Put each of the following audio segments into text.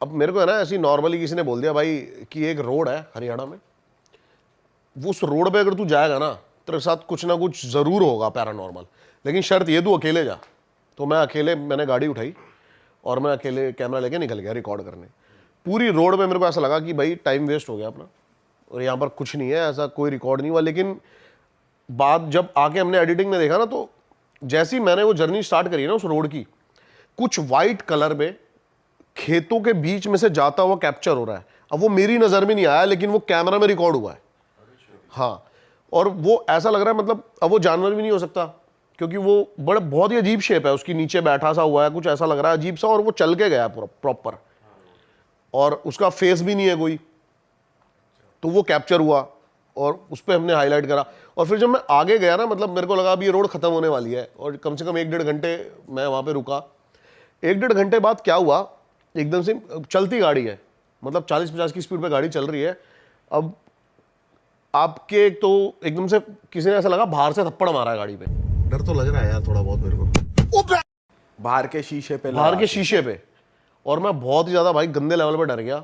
अब मेरे को है ना ऐसी नॉर्मली किसी ने बोल दिया भाई कि एक रोड है हरियाणा में, वो उस रोड पे अगर तू जाएगा ना तेरे साथ कुछ ना कुछ ज़रूर होगा पैरानॉर्मल, लेकिन शर्त ये तू अकेले जा। तो मैं अकेले, मैंने गाड़ी उठाई और मैं अकेले कैमरा लेके निकल गया रिकॉर्ड करने। पूरी रोड में मेरे को ऐसा लगा कि भाई टाइम वेस्ट हो गया अपना, और यहाँ पर कुछ नहीं है, ऐसा कोई रिकॉर्ड नहीं हुआ। लेकिन बात जब आके हमने एडिटिंग में देखा ना, तो जैसे ही मैंने वो जर्नी स्टार्ट करी ना उस रोड की, कुछ वाइट कलर में खेतों के बीच में से जाता हुआ कैप्चर हो रहा है। अब वो मेरी नज़र में नहीं आया, लेकिन वो कैमरा में रिकॉर्ड हुआ है। हाँ, और वो ऐसा लग रहा है मतलब अब वो जानवर भी नहीं हो सकता, क्योंकि वो बड़ा बहुत ही अजीब शेप है उसकी, नीचे बैठा सा हुआ है, कुछ ऐसा लग रहा है अजीब सा, और वो चल के गया पूरा प्रॉपर, और उसका फेस भी नहीं है कोई। तो वो कैप्चर हुआ और उस पर हमने हाईलाइट करा। और फिर जब मैं आगे गया ना, मतलब मेरे को लगा अब ये रोड खत्म होने वाली है, और कम से कम 1-1.5 घंटे मैं वहाँ पे रुका। 1-1.5 घंटे बाद क्या हुआ, एकदम से चलती गाड़ी है, मतलब 40-50 की स्पीड पे गाड़ी चल रही है। अब आपके एक तो एकदम से किसी ने ऐसा लगा बाहर से थप्पड़ मारा है गाड़ी पे। डर तो लग रहा है यार थोड़ा बहुत मेरे को, बाहर के शीशे पे, बाहर के शीशे पे। और मैं बहुत ही ज्यादा भाई गंदे लेवल पे डर गया।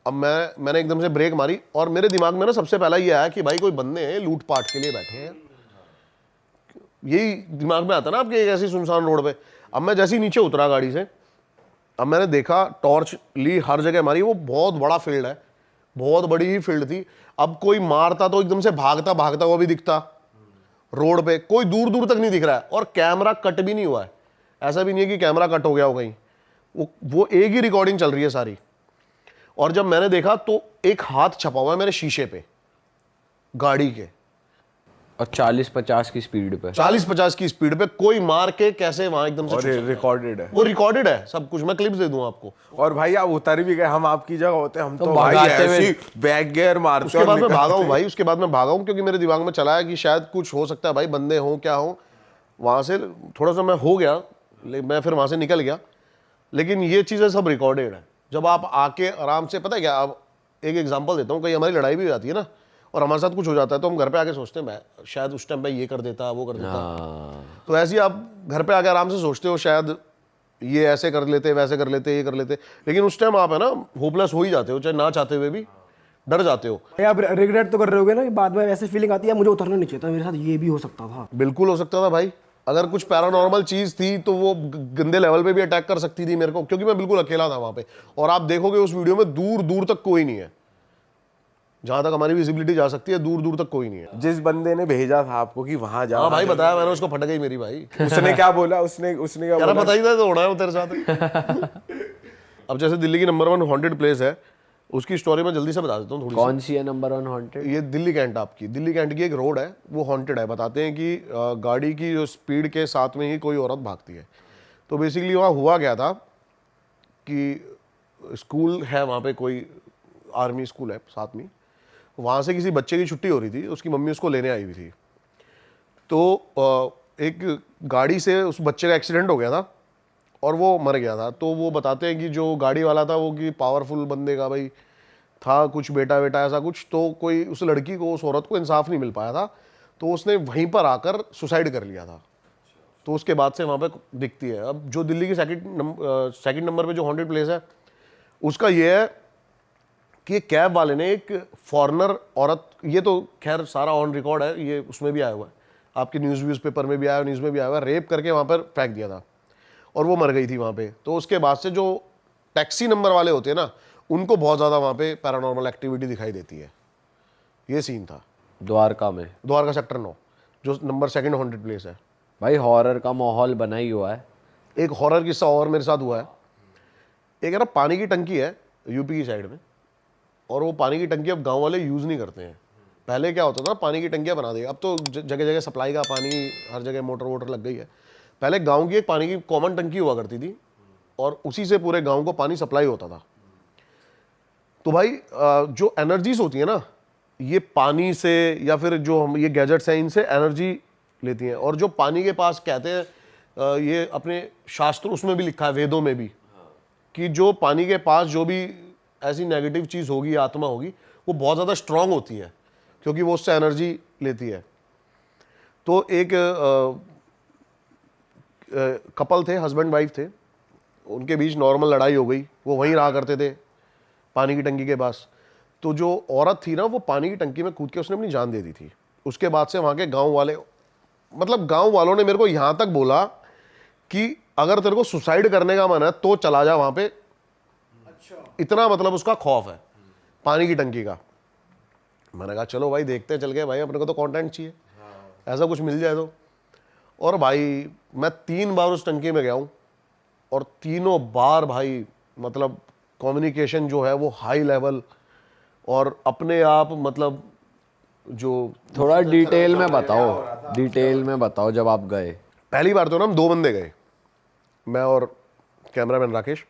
अब मैंने एकदम से ब्रेक मारी, और मेरे दिमाग में ना सबसे पहला ये आया कि भाई कोई बंदे हैं लूट पाट के लिए बैठे हैं, यही दिमाग में आता ना आपके एक ऐसी सुनसान रोड पे। अब मैं जैसे ही नीचे उतरा गाड़ी से, अब मैंने देखा, टॉर्च ली, हर जगह मारी। वो बहुत बड़ा फील्ड है, बहुत बड़ी ही फील्ड थी। अब कोई मारता तो एकदम से भागता भागता हुआ भी दिखता रोड पे, कोई दूर दूर तक नहीं दिख रहा है, और कैमरा कट भी नहीं हुआ है। ऐसा भी नहीं है कि कैमरा कट हो गया हो कहीं, वो एक ही रिकॉर्डिंग चल रही है सारी। और जब मैंने देखा तो एक हाथ छपा हुआ है मेरे शीशे पे गाड़ी के, और 40-50 की स्पीड पे, 40-50 की स्पीड पे कोई मार के कैसे वहां एकदम से और छुप सकता है? रिकॉर्डेड है, वो रिकॉर्डेड है सब कुछ, मैं क्लिप्स दे दूं आपको। और भाई आप उतर भी गए, हम आपकी जगह होते हम तो भाई भगाते हुए- ऐसी बैक गियर मारते उसके बाद मैं भागा हूँ भाई, उसके बाद मैं भागा हूँ, क्योंकि मेरे दिमाग में चला है कि शायद कुछ हो सकता है भाई, बंदे हों क्या हो। वहां से थोड़ा सा मैं हो गया, मैं फिर वहां से निकल गया। लेकिन ये चीज़ें सब रिकॉर्डेड है। जब आप आके आराम से, पता है क्या, अब एक एग्जांपल देता हूँ, कहीं हमारी लड़ाई भी हो जाती है ना और हमारे साथ कुछ हो जाता है, तो हम घर पे आके सोचते हैं मैं शायद उस टाइम पे ये कर देता, वो कर देता। तो ऐसे ही आप घर पे आके आराम से सोचते हो शायद ये ऐसे कर लेते, वैसे कर लेते, ये कर लेते। लेकिन उस टाइम आप है ना होपलेस हो ही जाते हो, चाहे ना चाहते हुए भी डर जाते हो। भाई आप रिग्रेट तो कर रहे होगे ना कि बाद में ऐसे फीलिंग आती है मुझे उतरना नहीं चाहिए था, मेरे साथ ये भी हो सकता था। बिल्कुल हो सकता था भाई, अगर कुछ पैरानॉर्मल चीज थी तो वो गंदे लेवल पे भी अटैक कर सकती थी मेरे को, क्योंकि मैं बिल्कुल अकेला था वहां पे। और आप देखोगे उस वीडियो में दूर दूर तक कोई नहीं है, जहां तक हमारी विजिबिलिटी जा सकती है दूर दूर तक कोई नहीं है। जिस बंदे ने भेजा था आपको कि वहां जाओ, हाँ भाई बताया मैंने उसको, फट गई मेरी भाई। उसने क्या बोला, उसने क्या यार बोला? पता ही था तो होना है वो तेरे साथ। अब जैसे दिल्ली की नंबर 1 हॉन्टेड प्लेस है, उसकी स्टोरी मैं जल्दी से बता देता हूँ थोड़ी सी। कौन सी है नंबर 1 हॉन्टेड? ये दिल्ली कैंट, आपकी दिल्ली कैंट की एक रोड है, वो हॉन्टेड है। बताते हैं कि गाड़ी की जो स्पीड के साथ में ही कोई औरत भागती है। तो बेसिकली वहाँ हुआ क्या था कि स्कूल है वहाँ पे, कोई आर्मी स्कूल है साथ में, वहाँ से किसी बच्चे की छुट्टी हो रही थी, उसकी मम्मी उसको लेने आई हुई थी। तो एक गाड़ी से उस बच्चे का एक्सीडेंट हो गया था और वो मर गया था। तो वो बताते हैं कि जो गाड़ी वाला था वो कि पावरफुल बंदे का भाई था, कुछ बेटा बेटा ऐसा कुछ, तो कोई उस लड़की को, उस औरत को इंसाफ नहीं मिल पाया था, तो उसने वहीं पर आकर सुसाइड कर लिया था। तो उसके बाद से वहाँ पे दिखती है। अब जो दिल्ली की सेकंड नंबर पे जो हॉन्टेड प्लेस है, उसका ये है कि ये कैब वाले ने एक फॉरेनर औरत, ये तो खैर सारा ऑन रिकॉर्ड है, ये उसमें भी आया हुआ है, आपके न्यूज़ पेपर में भी आया, न्यूज़ में भी आया हुआ है, रेप करके वहाँ पर फेंक दिया था और वो मर गई थी वहाँ पे। तो उसके बाद से जो टैक्सी नंबर वाले होते हैं ना, उनको बहुत ज़्यादा वहाँ पे पैरानॉर्मल एक्टिविटी दिखाई देती है। ये सीन था द्वारका में, द्वारका सेक्टर 9 जो नंबर 2 हॉन्टेड प्लेस है। भाई हॉरर का माहौल बना ही हुआ है। एक हॉरर किस्सा और मेरे साथ हुआ है। एक है ना पानी की टंकी है यूपी की साइड में, और वो पानी की टंकी अब गांव वाले यूज़ नहीं करते हैं। पहले क्या होता था, पानी की टंकियाँ बना दी, अब तो जगह जगह सप्लाई का पानी, हर जगह मोटर वोटर लग गई है। पहले गांव की एक पानी की कॉमन टंकी हुआ करती थी और उसी से पूरे गांव को पानी सप्लाई होता था। तो भाई जो एनर्जीज होती है ना, ये पानी से या फिर जो हम ये गैजेट्स हैं, इनसे एनर्जी लेती हैं। और जो पानी के पास कहते हैं, ये अपने शास्त्र उसमें भी लिखा है, वेदों में भी, कि जो पानी के पास जो भी ऐसी नेगेटिव चीज़ होगी, आत्मा होगी, वो बहुत ज़्यादा स्ट्रांग होती है, क्योंकि वो उससे एनर्जी लेती है। तो एक कपल थे, हस्बैंड वाइफ थे, उनके बीच नॉर्मल लड़ाई हो गई, वो वहीं रहा करते थे पानी की टंकी के पास। तो जो औरत थी ना, वो पानी की टंकी में कूद के उसने अपनी जान दे दी थी। उसके बाद से वहाँ के गांव वाले, मतलब गांव वालों ने मेरे को यहाँ तक बोला कि अगर तेरे को सुसाइड करने का मन है तो चला जा वहाँ पे। अच्छा। इतना मतलब उसका खौफ है पानी की टंकी का। मैंने कहा चलो भाई देखते चल गए भाई, अपने को तो कंटेंट चाहिए, ऐसा कुछ मिल जाए तो। और भाई मैं 3 बार उस टंकी में गया हूँ और तीनों बार भाई मतलब कम्युनिकेशन जो है वो हाई लेवल, और अपने आप मतलब जो थोड़ा डिटेल में बताओ, डिटेल में बताओ जब आप गए। पहली बार तो ना हम 2 बंदे गए, मैं और कैमरामैन राकेश।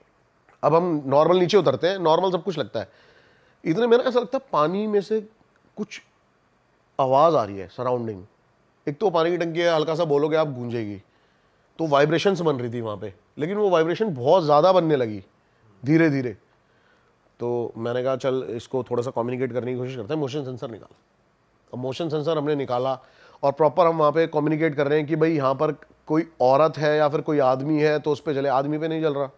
अब हम नॉर्मल नीचे उतरते हैं, नॉर्मल सब कुछ लगता है, इतने में ना ऐसा लगता है पानी में से कुछ आवाज़ आ रही है सराउंडिंग। एक तो पानी की टंकी है, हल्का सा बोलोगे आप गूंजेगी, तो वाइब्रेशंस बन रही थी वहाँ पे, लेकिन वो वाइब्रेशन बहुत ज़्यादा बनने लगी धीरे धीरे। तो मैंने कहा चल इसको थोड़ा सा कम्युनिकेट करने की कोशिश करते हैं, मोशन सेंसर निकाल। अब मोशन सेंसर हमने निकाला और प्रॉपर हम वहाँ पे कम्युनिकेट कर रहे हैं कि भाई यहाँ पर कोई औरत है या फिर कोई आदमी है तो उस पर चले। आदमी पे नहीं चल रहा,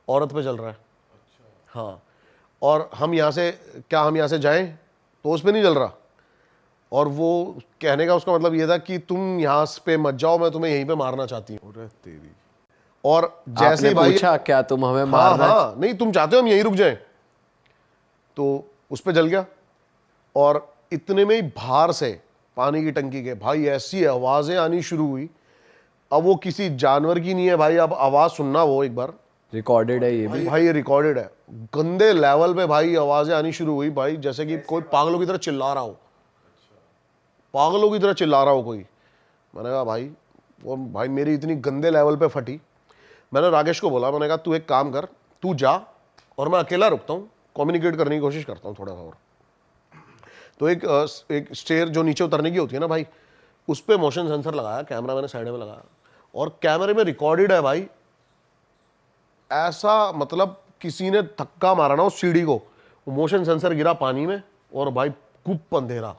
औरत पे चल रहा है। हाँ, और हम यहाँ से क्या, हम यहाँ से जाएं तो उस पर नहीं चल रहा। और वो कहने का उसका मतलब ये था कि तुम यहाँ पे मत जाओ, मैं तुम्हें यहीं पे मारना चाहती हूँ। अरे तेरी। और जैसे आपने ही भाई पूछा क्या तुम हमें हाँ मारना हाँ नहीं तुम चाहते हो हम यहीं रुक जाएं, तो उस पे जल गया। और इतने में ही बाहर से पानी की टंकी के भाई ऐसी आवाजें आनी शुरू हुई। अब वो किसी जानवर की नहीं है भाई, अब आवाज सुनना वो एक बार, रिकॉर्डेड है ये भी। भाई ये रिकॉर्डेड है, गंदे लेवल पे भाई आवाजें आनी शुरू हुई भाई, जैसे कि कोई पागलों की तरह चिल्ला रहा हो, पागलों की तरह चिल्ला रहा हो कोई। मैंने कहा भाई, वो भाई मेरी इतनी गंदे लेवल पे फटी। मैंने राकेश को बोला, मैंने कहा तू एक काम कर, तू जा और मैं अकेला रुकता हूँ, कम्युनिकेट करने की कोशिश करता हूँ थोड़ा सा और। तो एक स्टेयर जो नीचे उतरने की होती है ना भाई, उस पर मोशन सेंसर लगाया, कैमरा मैंने साइड में लगाया और कैमरे में रिकॉर्डेड है भाई। ऐसा मतलब किसी ने धक्का मारा ना उस सीढ़ी को, मोशन सेंसर गिरा पानी में और भाई खूब अंधेरा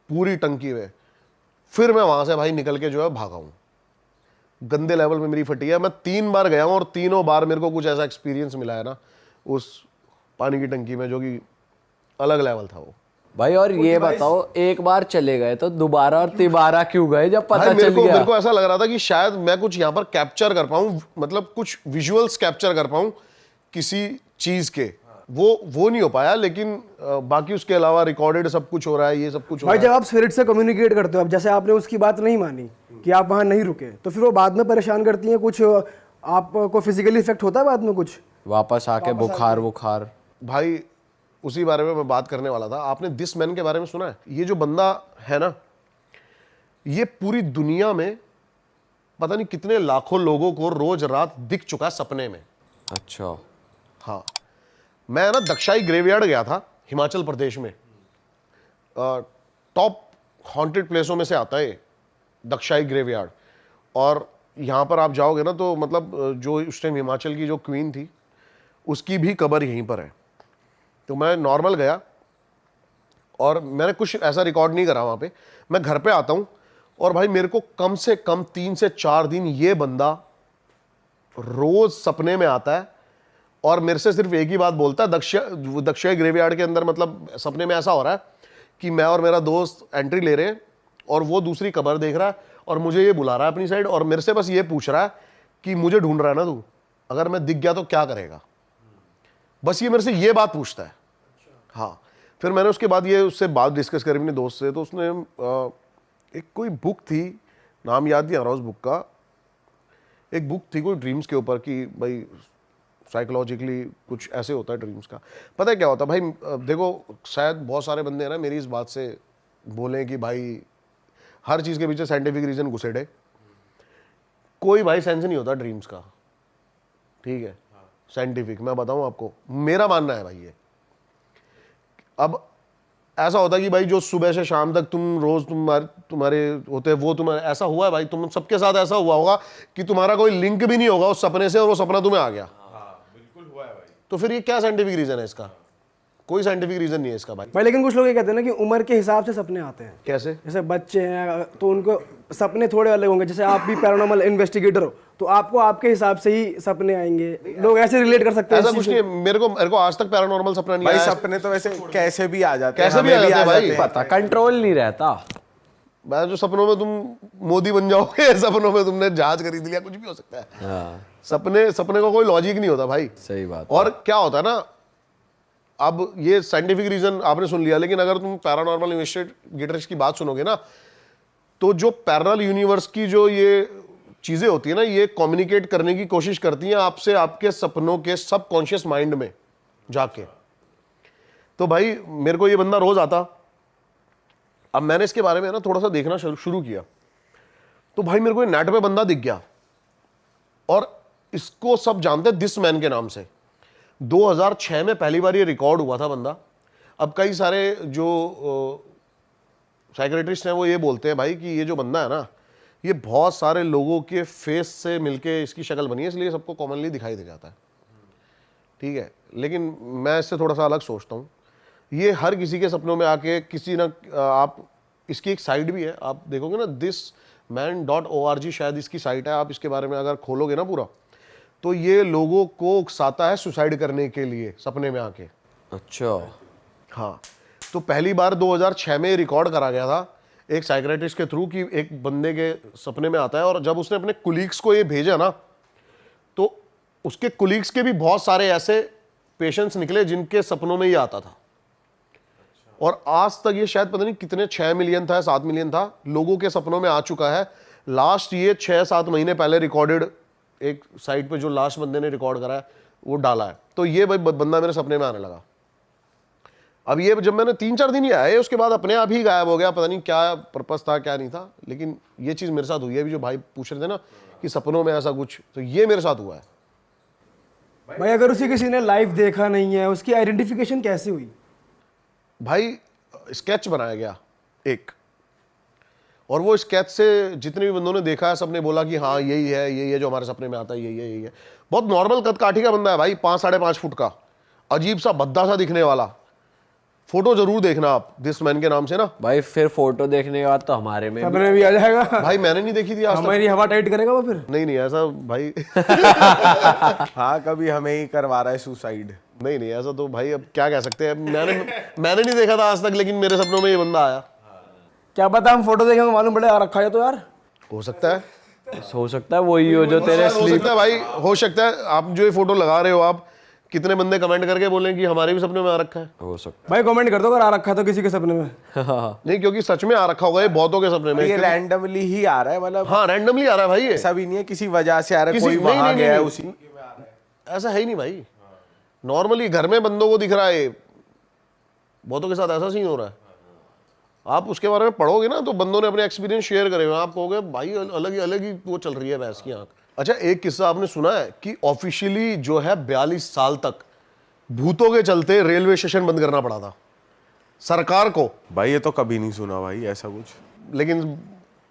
पूरी टंकी में। फिर मैं वहां से भाई निकल के जो है भागा हूं, गंदे लेवल में मेरी फटी है। मैं 3 बार गया हूं और तीनों बार मेरे को कुछ ऐसा एक्सपीरियंस मिला है ना उस पानी की टंकी में, जो कि अलग लेवल था वो भाई। और ये बताओ, एक बार चले गए तो दोबारा और तिबारा क्यों गए जब पता भाई चल गया? मेरे को ऐसा लग रहा था कि शायद मैं कुछ यहाँ पर कैप्चर कर पाऊं, मतलब कुछ विजुअल्स कैप्चर कर पाऊं किसी चीज के। वो नहीं हो पाया, लेकिन बाकी उसके अलावा रिकॉर्डेड सब कुछ हो रहा है, ये सब कुछ हो भाई रहा जब आप स्पिरिट से कम्युनिकेट करते हो, अब जैसे आपने उसकी बात नहीं मानी कि आप वहाँ नहीं रुके, तो फिर वो बाद में परेशान करती हैं कुछ, आपको फिजिकली इफेक्ट होता है बाद में कुछ? वापस आके बुखार बुखार। है। भाई उसी बारे में मैं बात करने वाला था। आपने दिस मैन के बारे में सुना है? ये जो बंदा है ना, ये पूरी दुनिया में पता नहीं कितने लाखों लोगों को रोज रात दिख चुका है सपने में। अच्छा। हाँ, मैं ना दक्षाई ग्रेवयार्ड गया था हिमाचल प्रदेश में, टॉप हॉन्टेड प्लेसों में से आता है दक्षाई ग्रेवयार्ड। और यहाँ पर आप जाओगे ना तो मतलब जो उस टाइम हिमाचल की जो क्वीन थी उसकी भी कब्र यहीं पर है। तो मैं नॉर्मल गया और मैंने कुछ ऐसा रिकॉर्ड नहीं करा वहाँ पे। मैं घर पे आता हूँ और भाई मेरे को कम से कम 3 से 4 दिन ये बंदा रोज सपने में आता है और मेरे से सिर्फ एक ही बात बोलता है। दक्षिण ग्रेवयार्ड के अंदर मतलब सपने में ऐसा हो रहा है कि मैं और मेरा दोस्त एंट्री ले रहे हैं और वो दूसरी कब्र देख रहा है और मुझे ये बुला रहा है अपनी साइड और मेरे से बस ये पूछ रहा है कि मुझे ढूंढ रहा है ना तू, अगर मैं दिख गया तो क्या करेगा। बस ये मेरे से ये बात पूछता है। हाँ, फिर मैंने उसके बाद ये उससे बात डिस्कस करी अपने दोस्त से, तो उसने एक कोई बुक थी, नाम याद नहीं आ रहा उस बुक का, एक बुक थी कोई ड्रीम्स के ऊपर कि भाई साइकोलॉजिकली कुछ ऐसे होता है ड्रीम्स का। पता है क्या होता है भाई, देखो शायद बहुत सारे बंदे हैं ना मेरी इस बात से बोले कि भाई हर चीज़ के पीछे साइंटिफिक रीजन घुसेड़े। कोई भाई सेंस नहीं होता ड्रीम्स का, ठीक है, साइंटिफिक मैं बताऊं आपको, मेरा मानना है भाई ये। अब ऐसा होता है कि भाई जो सुबह से शाम तक तुम रोज तुम्हारे होते हैं वो तुम्हारे ऐसा हुआ है भाई, तुम सबके साथ ऐसा हुआ होगा कि तुम्हारा कोई लिंक भी नहीं होगा उस सपने से और वो सपना तुम्हें आ गया। बिल्कुल हुआ है भाई। तो फिर ये क्या साइंटिफिक रीजन है इसका? कोई साइंटिफिक रीजन नहीं है इसका भाई। भाई लेकिन कुछ लोग ये कहते हैं ना कि उम्र के हिसाब से सपने आते हैं। कैसे? जैसे बच्चे हैं तो उनको सपने थोड़े अलग होंगे, जैसे आप भी पैरानॉर्मल इन्वेस्टिगेटर हो तो आपको आपके हिसाब से ही सपने आएंगे, लोग ऐसे रिलेट कर सकते हैं। ऐसा कुछ नहीं है, मेरे को आज तक पैरानॉर्मल सपना नहीं भाई आया। सपने तो वैसे कैसे भी आ जाते हैं, कैसे भी हमें आ जाते हैं भाई। हैं। पता कंट्रोल नहीं रहता। मैं जो सपनों में तुम मोदी बन जाओगे, सपनों में तुमने जहाज खरीद लिया, कुछ भी हो सकता है। हाँ सपने का कोई लॉजिक नहीं होता भाई। सही बात। और क्या होता है ना, अब ये साइंटिफिक रीजन आपने सुन लिया, लेकिन अगर तुम पैरानॉर्मल इन्वेस्टिगेटर्स की बात सुनोगे ना, तो जो पैरेलल यूनिवर्स की जो ये चीजें होती है ना, ये कम्युनिकेट करने की कोशिश करती हैं आपसे, आपके सपनों के सबकॉन्शियस माइंड में जाके। तो भाई मेरे को ये बंदा रोज आता, अब मैंने इसके बारे में ना थोड़ा सा देखना शुरू किया, तो भाई मेरे को नेट पे बंदा दिख गया और इसको सब जानते हैं दिस मैन के नाम से। 2006 में पहली बार ये रिकॉर्ड हुआ था बंदा। अब कई सारे जो साइकियाट्रिस्ट हैं वो ये बोलते हैं भाई कि ये जो बंदा है ना, ये बहुत सारे लोगों के फेस से मिलके इसकी शक्ल बनी है, इसलिए सबको कॉमनली दिखाई दे जाता है, ठीक है। लेकिन मैं इससे थोड़ा सा अलग सोचता हूँ। ये हर किसी के सपनों में आके किसी ना, आप इसकी एक साइट भी है, आप देखोगे ना thisman.org शायद इसकी साइट है, आप इसके बारे में अगर खोलोगे ना पूरा, तो ये लोगों को उकसाता है सुसाइड करने के लिए सपने में आके। अच्छा हाँ, तो पहली बार 2006 में रिकॉर्ड करा गया था एक साइकियाट्रिस्ट के थ्रू कि एक बंदे के सपने में आता है, और जब उसने अपने कुलीग्स को ये भेजा ना, तो उसके कुलीग्स के भी बहुत सारे ऐसे पेशेंट्स निकले जिनके सपनों में ये आता था। और आज तक ये शायद पता नहीं कितने 6 मिलियन था, 7 मिलियन था, लोगों के सपनों में आ चुका है। लास्ट ये 6-7 महीने पहले रिकॉर्डेड एक साइट पे जो लास्ट बंदे ने रिकॉर्ड करा है वो डाला है। तो ये भाई बंदा मेरे सपने में आने लगा। अब ये जब मैंने 3-4 दिन ही आया, उसके बाद अपने आप ही गायब हो गया, पता नहीं क्या पर्पस था क्या नहीं था। लेकिन ये चीज़ मेरे साथ हुई है। अभी जो भाई पूछ रहे थे ना कि सपनों में ऐसा कुछ, तो ये मेरे साथ हुआ है। भाई अगर उसे किसी ने लाइव देखा नहीं है, उसकी आइडेंटिफिकेशन कैसे हुई? भाई स्केच बनाया गया एक, और वो स्केच से जितने भी बंदों ने देखा है सबने बोला कि हाँ यही है जो हमारे सपने में आता है, यही है। बहुत नॉर्मल कद काठी का बंदा है भाई, 5-5.5 फुट का, अजीब सा भद्दा सा दिखने वाला। फोटो जरूर देखना आप दिस मैन के नाम से ना भाई, फिर फोटो देखने के बाद तो हमारे में सपने में भी आ जाएगा। भाई मैंने नहीं देखी थी आज तक। हमारी हवा टाइट करेगा वो फिर? नहीं ऐसा भाई हाँ कभी हमें ही करवा रहा है सुसाइड। नहीं ऐसा तो भाई अब क्या कह सकते हैं। मैंने नहीं देखा था आज तक, लेकिन मेरे सपनों में ये बंदा आया। क्या पता हम फोटो देखेंगे मालूम पड़े आ रखा है तो यार। हो सकता है, हो सकता है वही हो जो तेरे हो सकता है भाई, हो सकता है। आप जो ये फोटो लगा रहे हो, आप कितने बंदे कमेंट करके बोलें कि हमारे भी सपने में आ रखा है। हो सकता भाई कमेंट कर दो अगर आ रखा है तो किसी के सपने में। नहीं, क्योंकि सच में आ रखा होगा ये बहुतों के सपने में। ये रैंडमली ही आ रहा है, मतलब हाँ रैंडमली आ रहा है भाई, ये ऐसा भी नहीं है किसी वजह से आ रहा है, किसी- कोई नहीं, वहां नहीं, गया है नहीं, उसी। ऐसा है ही नहीं भाई। नॉर्मली घर में बंदों को दिख रहा है, बहुतों के साथ ऐसा सीन हो रहा है। आप उसके बारे में पढ़ोगे ना तो बंदों ने अपने एक्सपीरियंस शेयर करे हुए हैं, आप कहोगे भाई अलग ही वो चल रही है भैंस की आंख। अच्छा, एक किस्सा आपने सुना है कि ऑफिशियली जो है 42 साल तक भूतों के चलते रेलवे स्टेशन बंद करना पड़ा था सरकार को। भाई ये तो कभी नहीं सुना भाई ऐसा कुछ। लेकिन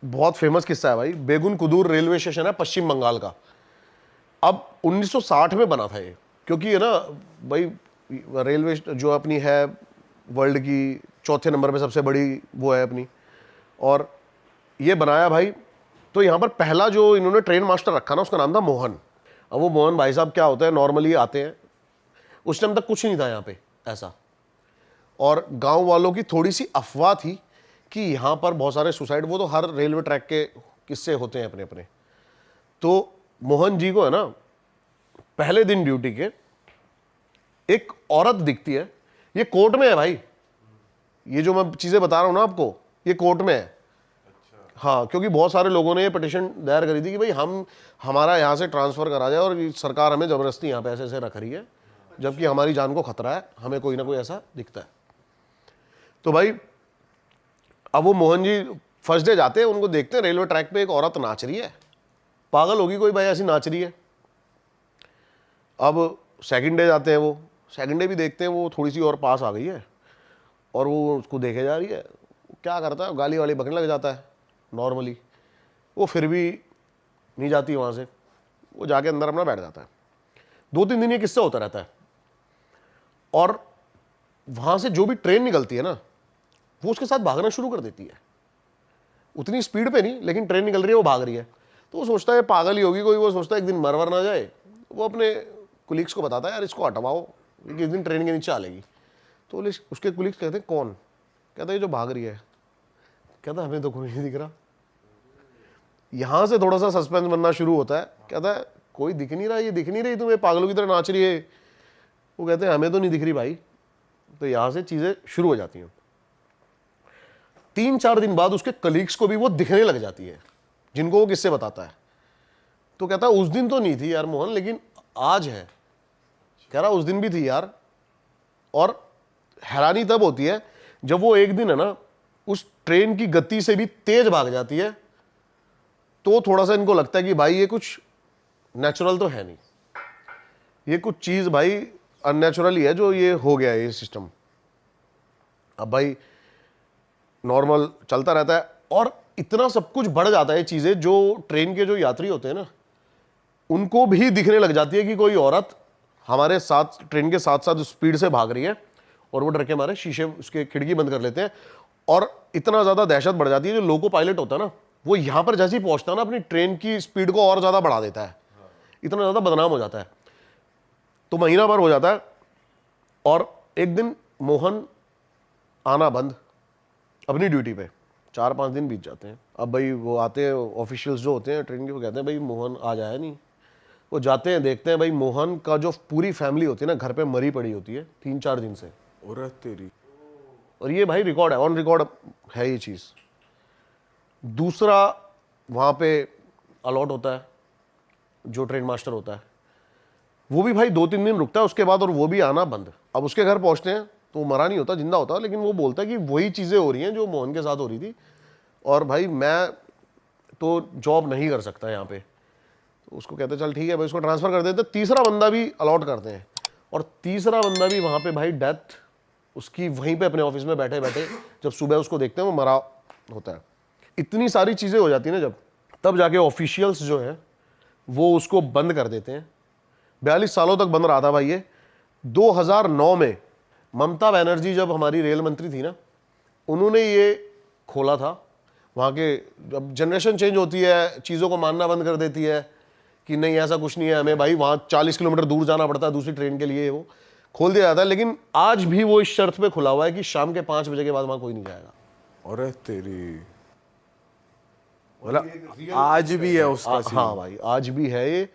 बहुत फेमस किस्सा है भाई। बेगुन कुदूर रेलवे स्टेशन है पश्चिम बंगाल का। अब 1960 में बना था ये, क्योंकि ये ना भाई रेलवे जो अपनी है वर्ल्ड की 4थे नंबर पे सबसे बड़ी वो है अपनी, और ये बनाया भाई। तो यहाँ पर पहला जो इन्होंने ट्रेन मास्टर रखा ना, उसका नाम था मोहन। अब वो मोहन भाई साहब क्या होता है, नॉर्मली आते हैं, उस टाइम तक कुछ नहीं था यहाँ पे ऐसा, और गांव वालों की थोड़ी सी अफवाह थी कि यहाँ पर बहुत सारे सुसाइड, वो तो हर रेलवे ट्रैक के किस्से होते हैं अपने अपने। तो मोहन जी को है ना, पहले दिन ड्यूटी के एक औरत दिखती है, ये कोर्ट में है भाई, ये जो मैं चीजें बता रहा हूं ना आपको, ये कोर्ट में है। हाँ, क्योंकि बहुत सारे लोगों ने ये पिटीशन दायर करी थी कि भाई हमारा यहाँ से ट्रांसफर करा जाए, और सरकार हमें जबरदस्ती यहाँ पे ऐसे रख रही है, जबकि हमारी जान को खतरा है, हमें कोई ना कोई ऐसा दिखता है। तो भाई अब वो मोहन जी फर्स्ट डे जाते हैं, उनको देखते हैं रेलवे ट्रैक पे एक औरत नाच रही है, पागल होगी कोई भाई, ऐसी नाच रही है। अब सेकंड डे जाते हैं, वो सेकंड डे भी देखते हैं, वो थोड़ी सी और पास आ गई है, और वो उसको देखे जा रही है। क्या करता है, गाली वाली बकने लग जाता है नॉर्मली। वो फिर भी नहीं जाती वहाँ से, वो जाके अंदर अपना बैठ जाता है। 2-3 दिन ये किस्सा होता रहता है। और वहां से जो भी ट्रेन निकलती है ना, वो उसके साथ भागना शुरू कर देती है। उतनी स्पीड पे नहीं, लेकिन ट्रेन निकल रही है, वो भाग रही है। तो वो सोचता है पागल ही होगी कोई, वो सोचता है एक दिन मरवर ना जाए। वो अपने कुलीग्स को बताता है यार इसको हटवाओ, क्योंकि एक दिन ट्रेन के नीचे आ लेगी। तो उसके कुलीग्स कहते हैं कौन? कहता है जो भाग रही है। कहता है हमें तो कोई नहीं दिख रहा। यहां से थोड़ा सा सस्पेंस बनना शुरू होता है। कहता है कोई दिख नहीं रहा, ये दिख नहीं रही तुम्हें, पागलों की तरह नाच रही है। वो कहते हैं हमें तो नहीं दिख रही भाई। तो यहां से चीजें शुरू हो जाती हैं। 3-4 दिन बाद उसके कलीग्स को भी वो दिखने लग जाती है, जिनको वो किससे बताता है। तो कहता है उस दिन तो नहीं थी यार मोहन, लेकिन आज है। कह रहा उस दिन भी थी यार। और हैरानी तब होती है जब वो एक दिन है ना उस ट्रेन की गति से भी तेज भाग जाती है। तो थोड़ा सा इनको लगता है कि भाई ये कुछ नेचुरल तो है नहीं, ये कुछ चीज भाई अननेचुरल ही है जो ये हो गया है ये सिस्टम। अब भाई नॉर्मल चलता रहता है और इतना सब कुछ बढ़ जाता है चीजें, जो ट्रेन के जो यात्री होते हैं ना उनको भी दिखने लग जाती है कि कोई औरत हमारे साथ ट्रेन के साथ साथ स्पीड से भाग रही है। और वो डर के मारे शीशे उसके खिड़की बंद कर लेते हैं। और इतना ज्यादा दहशत बढ़ जाती है, जो लोको पायलट होता है ना वो यहां पर जैसे ही पहुंचता है ना अपनी ट्रेन की स्पीड को और ज्यादा बढ़ा देता है। इतना ज्यादा बदनाम हो जाता है। तो महीना भर हो जाता है और एक दिन मोहन आना बंद अपनी ड्यूटी पे। 4-5 दिन बीत जाते हैं। अब भाई वो आते हैं ऑफिशियल्स जो होते हैं ट्रेन के, वो कहते हैं भाई मोहन आज आया नहीं। वो जाते हैं, देखते हैं भाई मोहन का जो पूरी फैमिली होती है ना घर पे मरी पड़ी होती है 3-4 दिन से। और तेरी, और ये भाई रिकॉर्ड है, ऑन रिकॉर्ड है ये चीज। दूसरा वहां पे अलॉट होता है जो ट्रेन मास्टर होता है, वो भी भाई 2-3 दिन रुकता है उसके बाद, और वो भी आना बंद। अब उसके घर पहुंचते हैं तो वो मरा नहीं होता, जिंदा होता, लेकिन वो बोलता है कि वही चीजें हो रही हैं जो मोहन के साथ हो रही थी, और भाई मैं तो जॉब नहीं कर सकता यहाँ पे। तो उसको कहते चल ठीक है भाई, उसको ट्रांसफर कर देते। तीसरा बंदा भी अलॉट करते हैं, और तीसरा बंदा भी वहां पे भाई डेथ उसकी वहीं पे अपने ऑफिस में बैठे बैठे, जब सुबह उसको देखते हैं वो मरा होता है। इतनी सारी चीजें हो जाती है ना जब, तब जाके ऑफिशियल्स जो है वो उसको बंद कर देते हैं। 42 सालों तक बंद रहा था भाई ये। 2009 में ममता बनर्जी जब हमारी रेल मंत्री थी ना, उन्होंने ये खोला था। वहाँ के जब जनरेशन चेंज होती है, चीज़ों को मानना बंद कर देती है कि नहीं ऐसा कुछ नहीं है, हमें भाई वहाँ 40 किलोमीटर दूर जाना पड़ता है दूसरी ट्रेन के लिए, वो खोल दिया जाता है। लेकिन आज भी वो इस शर्त पे खुला हुआ है कि शाम के 5 बजे के बाद वहाँ कोई नहीं जाएगा। और तेरी, मतलब आज भी है उसका सीन। हाँ भाई आज भी है ये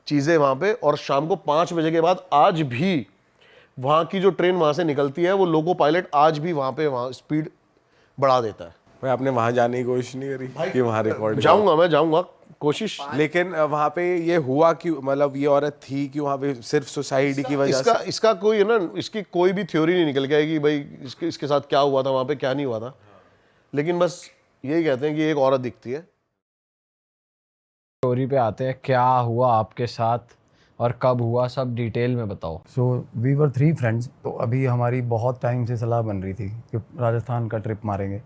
चीज़ें वहाँ पे। और शाम को 5 बजे के बाद आज भी वहाँ की जो ट्रेन वहाँ से निकलती है, वो लोको पायलट आज भी वहाँ पे वहाँ स्पीड बढ़ा देता है। भाई आपने वहां जाने की कोशिश नहीं करी कि वहां रिकॉर्ड? जाऊंगा, मैं जाऊंगा, कोशिश। लेकिन वहां पे ये हुआ क्यों, मतलब ये औरत थी कि वहां पे सिर्फ सोसाइटी की वजह से? इसका कोई है ना, इसकी कोई भी थ्योरी नहीं निकल के आएगी भाई इसके साथ क्या हुआ था, वहाँ पे क्या नहीं हुआ था। लेकिन बस यही कहते हैं कि एक औरत दिखती है। स्टोरी पे आते हैं, क्या हुआ आपके साथ और कब हुआ, सब डिटेल में बताओ। So we were 3 friends. तो अभी हमारी बहुत टाइम से सलाह बन रही थी कि राजस्थान का ट्रिप मारेंगे,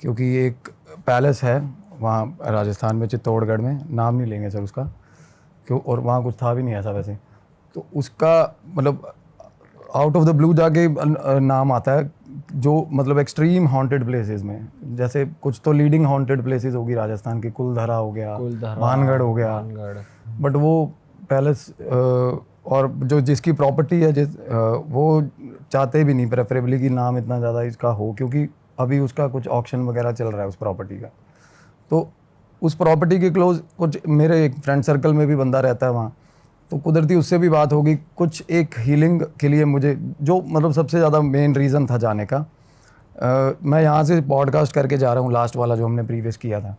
क्योंकि एक पैलेस है वहाँ राजस्थान में, चित्तौड़गढ़ में, नाम नहीं लेंगे सर उसका, क्यों, और वहाँ कुछ था भी नहीं ऐसा वैसे। तो उसका मतलब आउट ऑफ द ब्लू जाके नाम आता है, जो मतलब एक्सट्रीम हॉन्टेड प्लेसेस में, जैसे कुछ तो लीडिंग हॉन्टेड प्लेसेस होगी राजस्थान की, कुलधरा हो गया, भानगढ़ हो गया, बट वो पैलेस और जो जिसकी प्रॉपर्टी है वो चाहते भी नहीं प्रेफरेबली कि नाम इतना ज़्यादा इसका हो, क्योंकि अभी उसका कुछ ऑक्शन वगैरह चल रहा है उस प्रॉपर्टी का। तो उस प्रॉपर्टी के क्लोज कुछ मेरे एक फ्रेंड सर्कल में भी बंदा रहता है वहाँ, तो कुदरती उससे भी बात होगी कुछ एक हीलिंग के लिए। मुझे जो मतलब सबसे ज़्यादा मेन रीज़न था जाने का, मैं यहाँ से पॉडकास्ट करके जा रहा हूँ, लास्ट वाला जो हमने प्रीवियस किया था,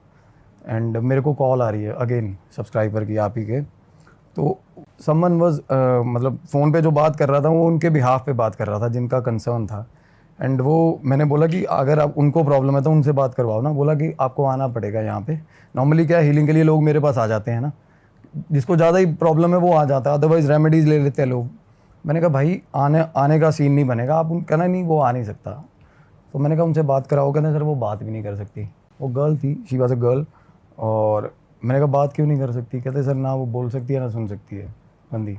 एंड मेरे को कॉल आ रही है अगेन सब्सक्राइबर की, आप ही के। तो समवन वाज मतलब फ़ोन पे जो बात कर रहा था वो उनके बिहाफ पे बात कर रहा था जिनका कंसर्न था। एंड वो मैंने बोला कि अगर आप उनको प्रॉब्लम है तो उनसे बात करवाओ ना। बोला कि आपको आना पड़ेगा यहाँ पे। नॉर्मली क्या है, हीलिंग के लिए लोग मेरे पास आ जाते हैं ना, जिसको ज़्यादा ही प्रॉब्लम है वो आ जाता है, अदरवाइज़ रेमेडीज़ ले लेते हैं लोग। मैंने कहा भाई आने का सीन नहीं बनेगा, आप कहना नहीं वो आ नहीं सकता। तो मैंने कहा उनसे बात कराओ, कहते सर वो बात भी नहीं कर सकती। वो गर्ल थी, शी वाज अ गर्ल। और मैंने कहा बात क्यों नहीं कर सकती? कहते सर ना वो बोल सकती है ना सुन सकती है बंदी,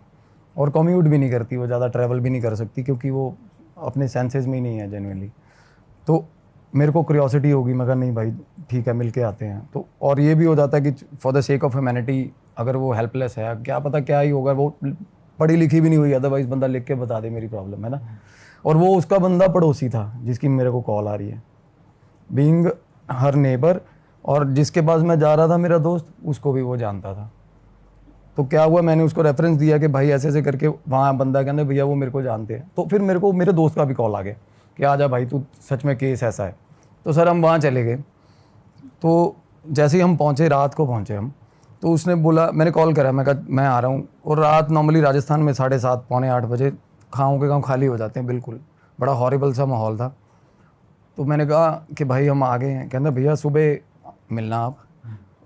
और कम्यूट भी नहीं करती, वो ज़्यादा ट्रैवल भी नहीं कर सकती, क्योंकि वो अपने सेंसेस में ही नहीं है जेन्युइनली। तो मेरे को क्यूरियोसिटी होगी, मगर नहीं भाई ठीक है मिल के आते हैं। तो और ये भी हो जाता है कि for the sake of humanity अगर वो हेल्पलेस है, क्या पता क्या ही होगा, वो पढ़ी लिखी भी नहीं हुई, अदरवाइज बंदा लिख के बता दे मेरी प्रॉब्लम है ना। और वो उसका बंदा पड़ोसी था जिसकी मेरे को कॉल आ रही है, बीइंग हर नेबर, और जिसके पास मैं जा रहा था मेरा दोस्त, उसको भी वो जानता था। तो क्या हुआ, मैंने उसको रेफरेंस दिया कि भाई ऐसे ऐसे करके वहाँ बंदा कहने भैया वो मेरे को जानते हैं। तो फिर मेरे को मेरे दोस्त का भी कॉल आ गया कि आ जा भाई तू, सच में केस ऐसा है। तो सर हम वहाँ चले गए। तो जैसे ही हम पहुँचे, रात को पहुँचे हम, तो उसने बोला, मैंने कॉल करा, मैं कहा मैं आ रहा हूँ। और रात नॉर्मली राजस्थान में 7:30 पौने 8 बजे गाँव के गाँव खाली हो जाते हैं बिल्कुल, बड़ा हॉरिबल सा माहौल था। तो मैंने कहा कि भाई हम आ गए हैं। कहते भैया सुबह मिलना आप।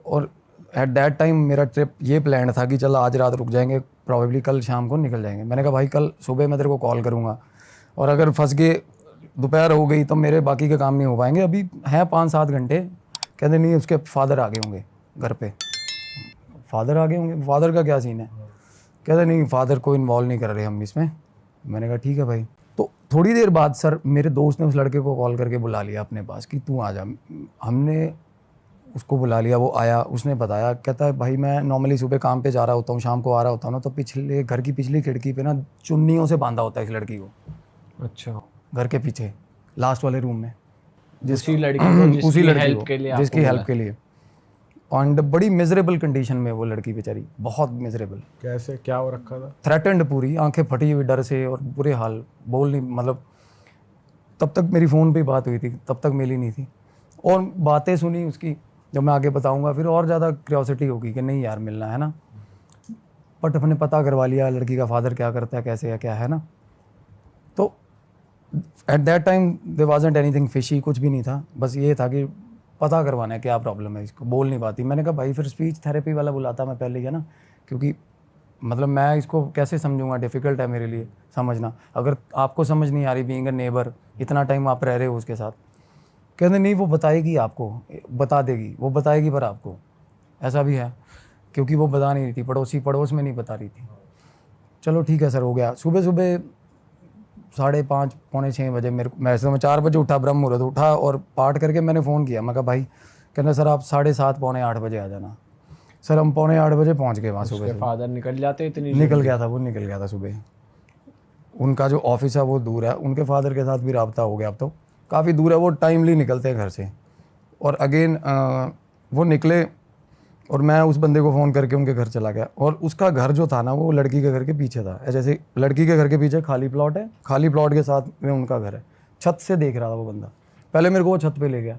और एट दैट टाइम मेरा ट्रिप ये प्लान था कि चल आज रात रुक जाएंगे, प्रॉबेबली कल शाम को निकल जाएंगे। मैंने कहा भाई कल सुबह मैं तेरे को कॉल करूँगा, और अगर फंस गए दोपहर हो गई तो मेरे बाकी के काम नहीं हो पाएंगे, अभी हैं 5-7 घंटे। कहते नहीं उसके फादर आ गए होंगे घर पे। फादर आ गए होंगे, फादर का क्या सीन है? कहते नहीं फादर को इन्वॉल्व नहीं कर रहे हम इसमें। मैंने कहा ठीक है भाई। तो थोड़ी देर बाद सर मेरे दोस्त ने उस लड़के को कॉल करके बुला लिया अपने पास कि तू आ जा। हमने उसको बुला लिया, वो आया, उसने बताया, कहता है भाई मैं नॉर्मली सुबह काम पे जा रहा होता हूँ, शाम को आ रहा होता हूँ ना, तो पिछले घर की पिछली खिड़की पे ना चुन्नियों से बांधा होता है इस लड़की को। अच्छा। घर के पीछे लास्ट वाले रूम में, उसी लड़की को उसी लड़की हेल्प को के लिए जिसकी हेल्प के लिए। एंड बड़ी मिजरेबल कंडीशन में वो लड़की बेचारी, बहुत मिजरेबल। कैसे, क्या हो रखा था? थ्रेटेंड पूरी, आंखें फटी हुई डर से और बुरे हाल, बोल नहीं, मतलब तब तक मेरी फ़ोन पे बात हुई थी, तब तक मिली नहीं थी। और बातें सुनी उसकी, जब मैं आगे बताऊंगा फिर और ज़्यादा क्यूरियोसिटी होगी कि नहीं यार मिलना है ना। बट अपने पता करवा लिया लड़की का फादर क्या करता है, कैसे है, क्या है ना। तो at that time there wasn't anything fishy, कुछ भी नहीं था, बस ये था कि पता करवाना है क्या प्रॉब्लम है, इसको बोल नहीं पाती। मैंने कहा भाई फिर स्पीच थेरेपी वाला बुलाता मैं पहले ही, है ना, क्योंकि मतलब मैं इसको कैसे समझूंगा, डिफ़िकल्ट है मेरे लिए समझना। अगर आपको समझ नहीं आ रही, बीइंग अ नेबर, इतना टाइम आप रह रहे हो उसके साथ। कहते नहीं वो बताएगी आपको, बता देगी, वो बताएगी पर आपको। ऐसा भी है, क्योंकि वो बता नहीं रही थी, पड़ोस में नहीं बता रही थी। चलो ठीक है सर, हो गया। सुबह 5:30 पौने 6 बजे मेरे को, मैं 4 बजे उठा, ब्रह्म मुहूर्त उठा और पाठ करके मैंने फ़ोन किया। मैं कहा भाई, कहना सर आप 7:30 पौने 8 बजे आ जाना। सर हम पौने 8 बजे पहुंच गए वहाँ सुबह। फादर निकल जाते इतनी निकल गया था, वो निकल गया था सुबह। उनका जो ऑफिस है वो दूर है, उनके फादर के साथ भी रब्ता हो गया, अब तो काफ़ी दूर है, वो टाइमली निकलते हैं घर से। और अगेन वो निकले और मैं उस बंदे को फ़ोन करके उनके घर चला गया। और उसका घर जो था ना, वो लड़की के घर के पीछे था। जैसे लड़की के घर के पीछे खाली प्लॉट है, खाली प्लॉट के साथ में उनका घर है। छत से देख रहा था वो बंदा। पहले मेरे को वो छत पे ले गया,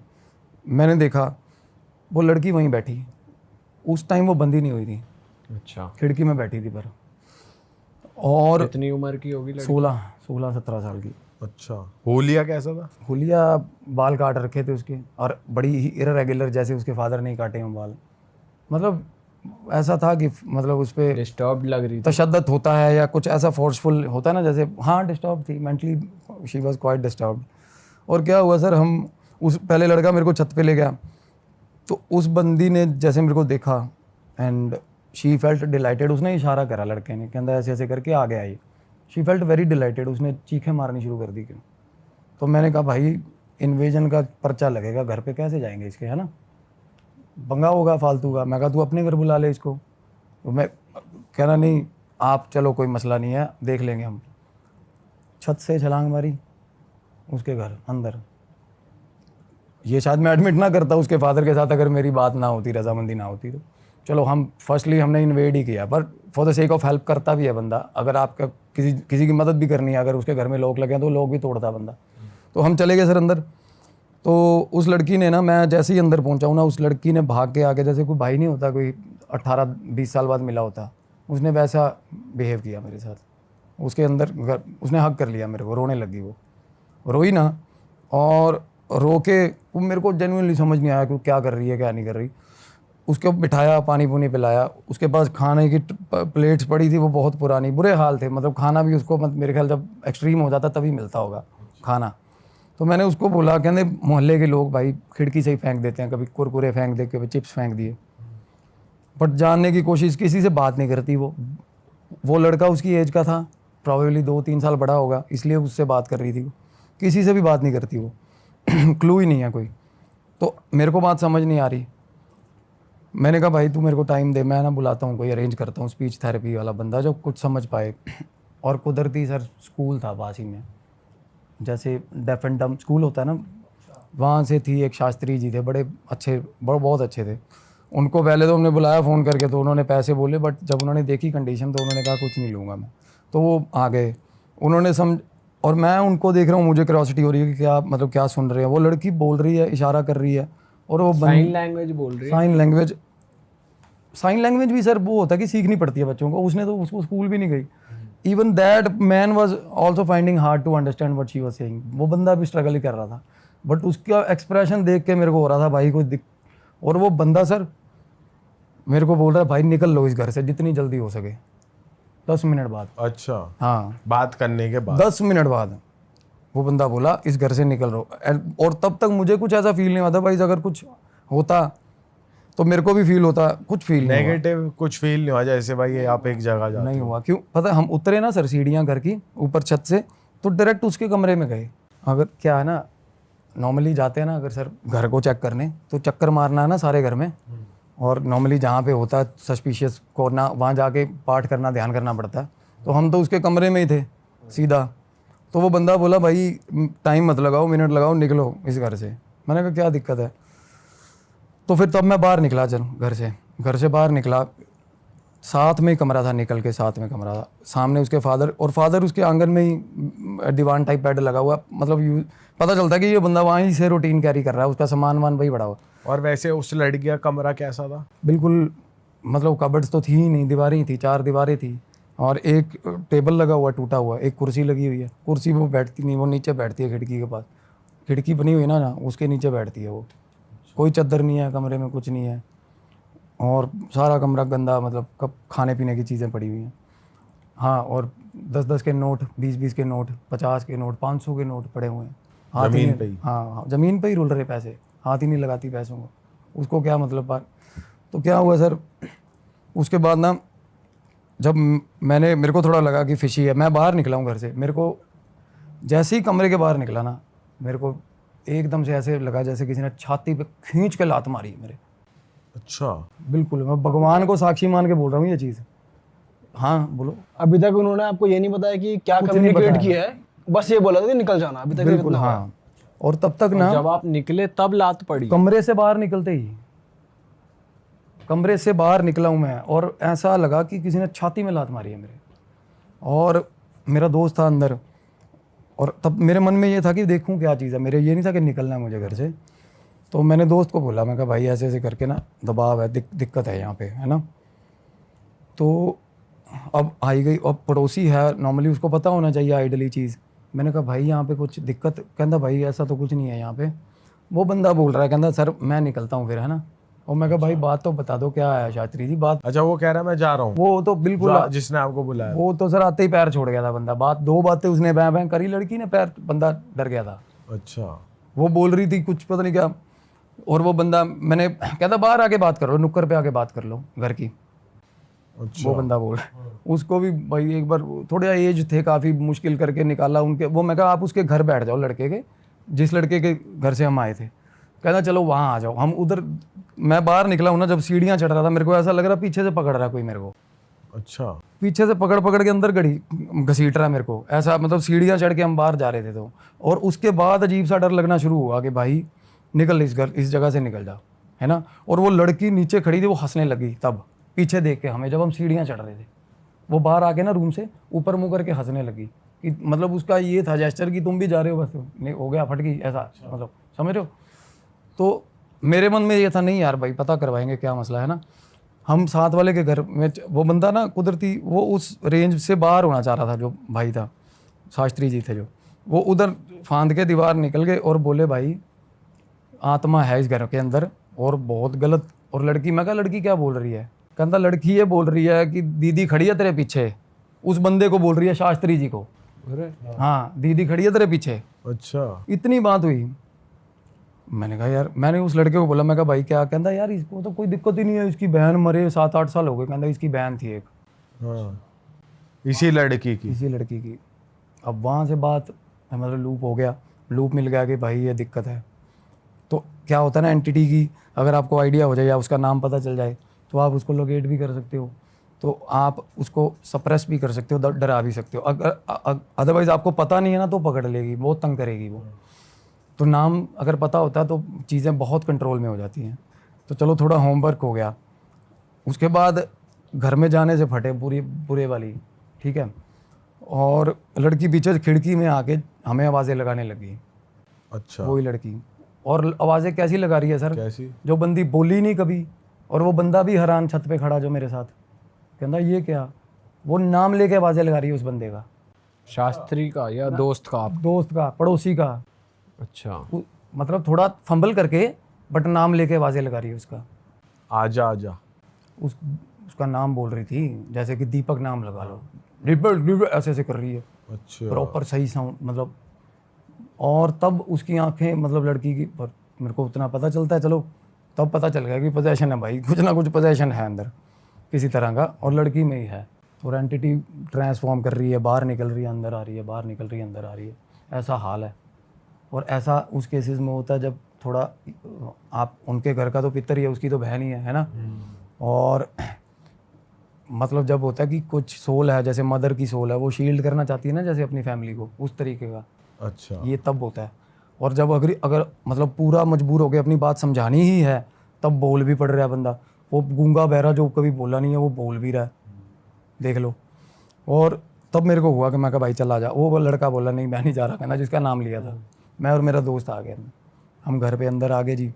मैंने देखा वो लड़की वहीं बैठी। उस टाइम वो बंदी नहीं हुई थी, अच्छा, खिड़की में बैठी थी पर। और कितनी उम्र की होगी लड़की? 16-17 साल की। अच्छा, होलिया कैसा था? हुलिया बाल काट रखे थे उसके, और बड़ी ही इरेगुलर, जैसे उसके फादर नहीं काटे हैं बाल। मतलब ऐसा था कि मतलब उस पर डिस्टर्ब लग रही थी। तशद्दुद होता है या कुछ ऐसा फोर्सफुल होता है ना, जैसे हाँ डिस्टर्ब थी mentally, she was quite disturbed. और क्या हुआ सर, हम उस पहले लड़का मेरे को छत पे ले गया, तो उस बंदी ने जैसे मेरे को देखा एंड शी फेल्ट डिलाइटेड। उसने इशारा करा लड़के ने, कहता ऐसे ऐसे करके आ गया ये। शी फेल्ट वेरी डिलाइटेड, उसने चीखें मारनी शुरू कर दी। तो मैंने कहा भाई इन्वेजन का पर्चा लगेगा घर पे, कैसे जाएंगे इसके, है ना, पंगा होगा फालतू का। मैं कहा तू अपने घर बुला ले इसको। तो मैं कहना नहीं आप चलो कोई मसला नहीं है, देख लेंगे हम। छत से छलांग मारी उसके घर अंदर। ये शायद मैं एडमिट ना करता उसके फादर के साथ, अगर मेरी बात ना होती, रजामंदी ना होती। तो चलो हम फर्स्टली हमने इन्वेड ही किया, पर for the sake of help करता भी है बंदा। अगर आपका किसी की मदद भी करनी है, अगर उसके घर में लोग लगे हैं तो लोग भी तोड़ता बंदा। तो हम चले गए सर अंदर। तो उस लड़की ने ना, मैं जैसे ही अंदर पहुंचा हूँ ना, उस लड़की ने भाग के आके, जैसे कोई भाई नहीं होता, कोई 18-20 साल बाद मिला होता, उसने वैसा बिहेव किया मेरे साथ। उसके अंदर उसने हक कर लिया मेरे को, रोने लगी वो, रोई ना, और रो के वो मेरे को जेन्युइनली समझ नहीं आया कि क्या कर रही है क्या नहीं कर रही। उसको बिठाया, पानी पुनी पिलाया। उसके पास खाने की प्लेट्स पड़ी थी, वो बहुत पुरानी, बुरे हाल थे। मतलब खाना भी उसको, मेरे ख्याल जब एक्सट्रीम हो जाता तभी मिलता होगा खाना। तो मैंने उसको बोला, कहते मोहल्ले के लोग भाई खिड़की से ही फेंक देते हैं, कभी कुरकुरे फेंक दे, कभी चिप्स फेंक दिए, बट जानने की कोशिश, किसी से बात नहीं करती वो लड़का उसकी एज का था, प्रॉबेबली 2-3 साल बड़ा होगा, इसलिए उससे बात कर रही थी वो। किसी से भी बात नहीं करती वो क्लू ही नहीं है कोई। तो मेरे को बात समझ नहीं आ रही। मैंने कहा भाई तू मेरे को टाइम दे, मैं ना बुलाता हूँ, कोई अरेंज करता हूँ स्पीच थेरेपी वाला बंदा जो कुछ समझ पाए। और कुदरती सर स्कूल था पास ही में, जैसे डेफ एंड डम स्कूल होता है ना, वहाँ से थी एक शास्त्री जी थे, बड़े अच्छे, बहुत अच्छे थे। उनको पहले तो हमने बुलाया फ़ोन करके, तो उन्होंने पैसे बोले, बट जब उन्होंने देखी कंडीशन तो उन्होंने कहा कुछ नहीं लूँगा मैं। तो वो आ गए, उन्होंने और मैं उनको देख रहा हूँ, मुझे क्यूरियोसिटी हो रही है कि क्या मतलब क्या सुन रहे हैं। वो लड़की बोल रही है, इशारा कर रही है, और वो साइन लैंग्वेज बोल रही है। साइन लैंग्वेज भी सर वो होता है कि सीखनी पड़ती है बच्चों को। उसने तो उसको स्कूल भी नहीं गई। Even that man was also finding hard to understand what she was saying. वो बंदा भी स्ट्रगल ही कर रहा था, बट उसका एक्सप्रेशन देख के मेरे को हो रहा था भाई कोई और वो बंदा सर मेरे को बोल रहा है भाई निकल लो इस घर से जितनी जल्दी हो सके। 10 मिनट बाद, अच्छा, हाँ बात करने के बाद 10 मिनट बाद वो बंदा बोला इस घर से निकल लो। और तब तक मुझे कुछ ऐसा फील नहीं हुआ था भाई, अगर कुछ होता तो मेरे को भी फील होता, कुछ फील नहीं हुआ। नेगेटिव कुछ फील नहीं हुआ जैसे भाई आप एक जगह जाते नहीं हुआ। क्यों पता है, हम उतरे ना सर सीढ़ियाँ घर की ऊपर छत से, तो डायरेक्ट उसके कमरे में गए। अगर क्या है ना, नॉर्मली जाते हैं ना अगर सर घर को चेक करने, तो चक्कर मारना है ना सारे घर में, और नॉर्मली जहाँ पे होता है सस्पिशियस कॉर्नर वहाँ जाके पाठ करना, ध्यान करना पड़ता है। तो हम तो उसके कमरे में ही थे सीधा। तो वो बंदा बोला भाई टाइम मत लगाओ, मिनट लगाओ, निकलो इस घर से। मैंने कहा क्या दिक्कत है। तो फिर तब मैं बाहर निकला, चल घर से बाहर निकला। साथ में ही कमरा था, निकल के साथ में कमरा था, सामने उसके फादर उसके आंगन में ही दीवान टाइप बेड लगा हुआ। मतलब पता चलता कि ये बंदा वहीं से रूटीन कैरी कर रहा है, उसका सामान वान वही बड़ा हुआ। और वैसे उस लड़की का कमरा कैसा था? बिल्कुल मतलब कबर्ड्स तो थी ही नहीं, दीवारें ही थी, 4 दीवारें थी, और एक टेबल लगा हुआ टूटा हुआ, एक कुर्सी लगी हुई है। कुर्सी वो बैठती नहीं, वो नीचे बैठती है खिड़की के पास, खिड़की बनी हुई ना उसके नीचे बैठती है वो। कोई चादर नहीं है कमरे में, कुछ नहीं है, और सारा कमरा गंदा, मतलब कब खाने पीने की चीज़ें पड़ी हुई हैं। हाँ, और 10-10 के नोट, 20-20 के नोट, 50 के नोट, 500 के नोट पड़े हुए हैं। जमीन पे ही? हाँ, ज़मीन पे ही रुल रहे पैसे, हाथ ही नहीं लगाती पैसों को। उसको क्या मतलब बात। तो क्या हुआ सर, उसके बाद ना जब मेरे को थोड़ा लगा कि फिशी है, मैं बाहर निकला हूँ घर से। मेरे को जैसे ही कमरे के बाहर निकला ना, मेरे को एकदम से ऐसे लगा जैसे किसी ने छाती पे खींच के लात मारी मेरे। अच्छा, बिल्कुल, मैं भगवान को साक्षी मान के बोल रहा हूँ ये चीज़। हाँ बोलो। अभी तक उन्होंने आपको ये नहीं बताया कि क्या कुछ नहीं कम्युनिकेट बताया। किया है, बस ये बोला था कि निकल जाना। अभी तक ये बिल्कुल इतना हुआ है। हाँ। और तब तक ना जब आप निकले तब लात पड़ी? कमरे से बाहर निकलते ही, कमरे से बाहर निकला हूँ मैं, और ऐसा लगा कि किसी ने छाती में लात मारी है मेरे। और मेरा दोस्त था अंदर, और तब मेरे मन में ये था कि देखूं क्या चीज़ है। मेरे ये नहीं था कि निकलना है मुझे घर से। तो मैंने दोस्त को बोला, मैं कहा भाई ऐसे ऐसे करके ना दबाव है, दिक्कत है यहाँ पे, है ना। तो अब आई गई, अब पड़ोसी है, नॉर्मली उसको पता होना चाहिए आइडली चीज़। मैंने कहा भाई यहाँ पे कुछ दिक्कत, कहता भाई ऐसा तो कुछ नहीं है यहाँ पे। वो बंदा बोल रहा है, कहता सर मैं निकलता हूँ फिर, है ना। और मैं कहा भाई बात तो बता दो क्या है शास्त्री जी, बात। अच्छा, वो कह रहा है मैं जा रहा हूँ, वो तो बिल्कुल, जिसने आपको बुलाया। वो तो सर आते ही पैर छोड़ गया था बंदा। 2 बातें उसने बैं बैं करी लड़की ने, पैर बंदा डर गया था। अच्छा, वो बोल रही थी कुछ पता नहीं क्या, और वो बंदा मैंने कहता बाहर आके बात कर लो, नुक्कड़ पे आके बात कर लो घर की। अच्छा, वो बंदा बोल, उसको भी भाई एक बार थोड़े एज थे, काफ़ी मुश्किल करके निकाला उनके। वो मैं कहा आप उसके घर बैठ जाओ, लड़के के, जिस लड़के के घर से हम आए थे। कहना चलो वहाँ आ जाओ। हम उधर, मैं बाहर निकला हूँ ना, जब सीढ़ियाँ चढ़ रहा था, मेरे को ऐसा लग रहा पीछे से पकड़ रहा कोई मेरे को। अच्छा, पीछे से पकड़ के अंदर घसीट रहा है मेरे को, ऐसा। मतलब सीढ़ियाँ चढ़ के हम बाहर जा रहे थे तो। और उसके बाद अजीब सा डर लगना शुरू हुआ कि भाई निकल इस जगह से निकल जा, है ना। और वो लड़की नीचे खड़ी थी, वो हंसने लगी तब पीछे देख के हमें, जब हम सीढ़ियाँ चढ़ रहे थे। वो बाहर आके ना रूम से ऊपर मुँह करके हंसने लगी कि मतलब उसका ये था जेस्चर कि तुम भी जा रहे हो, बस नहीं हो गया, फट गई, ऐसा मतलब, समझ रहे हो। तो मेरे मन में ये था नहीं यार भाई पता करवाएंगे क्या मसला है ना। हम साथ वाले के घर में, वो बंदा ना कुदरती वो उस रेंज से बाहर होना चाह रहा था, जो भाई था, शास्त्री जी थे जो, वो उधर फांद के दीवार निकल गए और बोले भाई आत्मा है इस घर के अंदर और बहुत गलत। और लड़की, मैं कहा लड़की क्या बोल रही है। कहता लड़की ये बोल रही है कि दीदी खड़ी है तेरे पीछे। उस बंदे को बोल रही है, शास्त्री जी को। हाँ, दीदी खड़ी है तेरे पीछे। अच्छा, इतनी बात हुई। मैंने कहा यार, मैंने उस लड़के को बोला, मैं कहा भाई क्या। कहता यार इसको तो कोई दिक्कत ही नहीं है, इसकी बहन मरे 7-8 साल हो गए। कहता इसकी बहन थी एक। हाँ, इसी लड़की की? किसी लड़की की। अब वहाँ से बात मतलब लूप हो गया, लूप मिल गया कि भाई ये दिक्कत है। तो क्या होता है ना, एंटिटी की अगर आपको आइडिया हो जाए या उसका नाम पता चल जाए तो आप उसको लोकेट भी कर सकते हो, तो आप उसको सप्रेस भी कर सकते हो, डरा भी सकते हो। अगर अदरवाइज आपको पता नहीं है ना तो पकड़ लेगी, बहुत तंग करेगी वो। तो नाम अगर पता होता है तो चीज़ें बहुत कंट्रोल में हो जाती हैं। तो चलो थोड़ा होमवर्क हो गया। उसके बाद घर में जाने से फटे पूरी बुरे वाली, ठीक है। और लड़की पीछे खिड़की में आके हमें आवाज़ें लगाने लगी, अच्छा, वही लड़की। और आवाज़ें कैसी लगा रही है सर, कैसी? जो बंदी बोली नहीं कभी, और वो बंदा भी हैरान छत पे खड़ा जो मेरे साथ, कहता ये क्या, वो नाम लेके आवाज़ें लगा रही है उस बंदे का, शास्त्री का या दोस्त का? आप दोस्त का, पड़ोसी का। अच्छा, मतलब थोड़ा फंबल करके बट नाम लेके आवाज़ें लगा रही है उसका। आजा आजा। उसका नाम बोल रही थी, जैसे कि दीपक नाम लगा लो, दीपक ऐसे ऐसे कर रही है अच्छा, प्रॉपर सही साउंड मतलब। और तब उसकी आंखें मतलब लड़की की, पर मेरे को उतना पता चलता है, चलो तब पता चल गया कि पोजेशन है भाई, कुछ ना कुछ पोजेशन है अंदर किसी तरह का, और लड़की में ही है। और एंटिटी ट्रांसफॉर्म कर रही है, बाहर निकल रही है, अंदर आ रही है, बाहर निकल रही है, अंदर आ रही है, ऐसा हाल है। और ऐसा उस केसेस में होता है जब थोड़ा आप, उनके घर का तो पितर ही है, उसकी तो बहन ही है ना। और मतलब जब होता है कि कुछ सोल है, जैसे मदर की सोल है, वो शील्ड करना चाहती है ना जैसे अपनी फैमिली को, उस तरीके का अच्छा, ये तब होता है। और जब अगर मतलब पूरा मजबूर हो गया अपनी बात समझानी ही है, तब बोल भी पड़ रहा है बंदा, वो गूंगा बहरा जो कभी बोला नहीं है वो बोल भी रहा है, देख लो। और तब मेरे को हुआ कि मैं कहा भाई चला जा। वो लड़का बोला नहीं मैं नहीं जा रहा, कहना जिसका नाम लिया था। मैं और मेरा दोस्त आ गए, हम घर पे अंदर आ गए जी,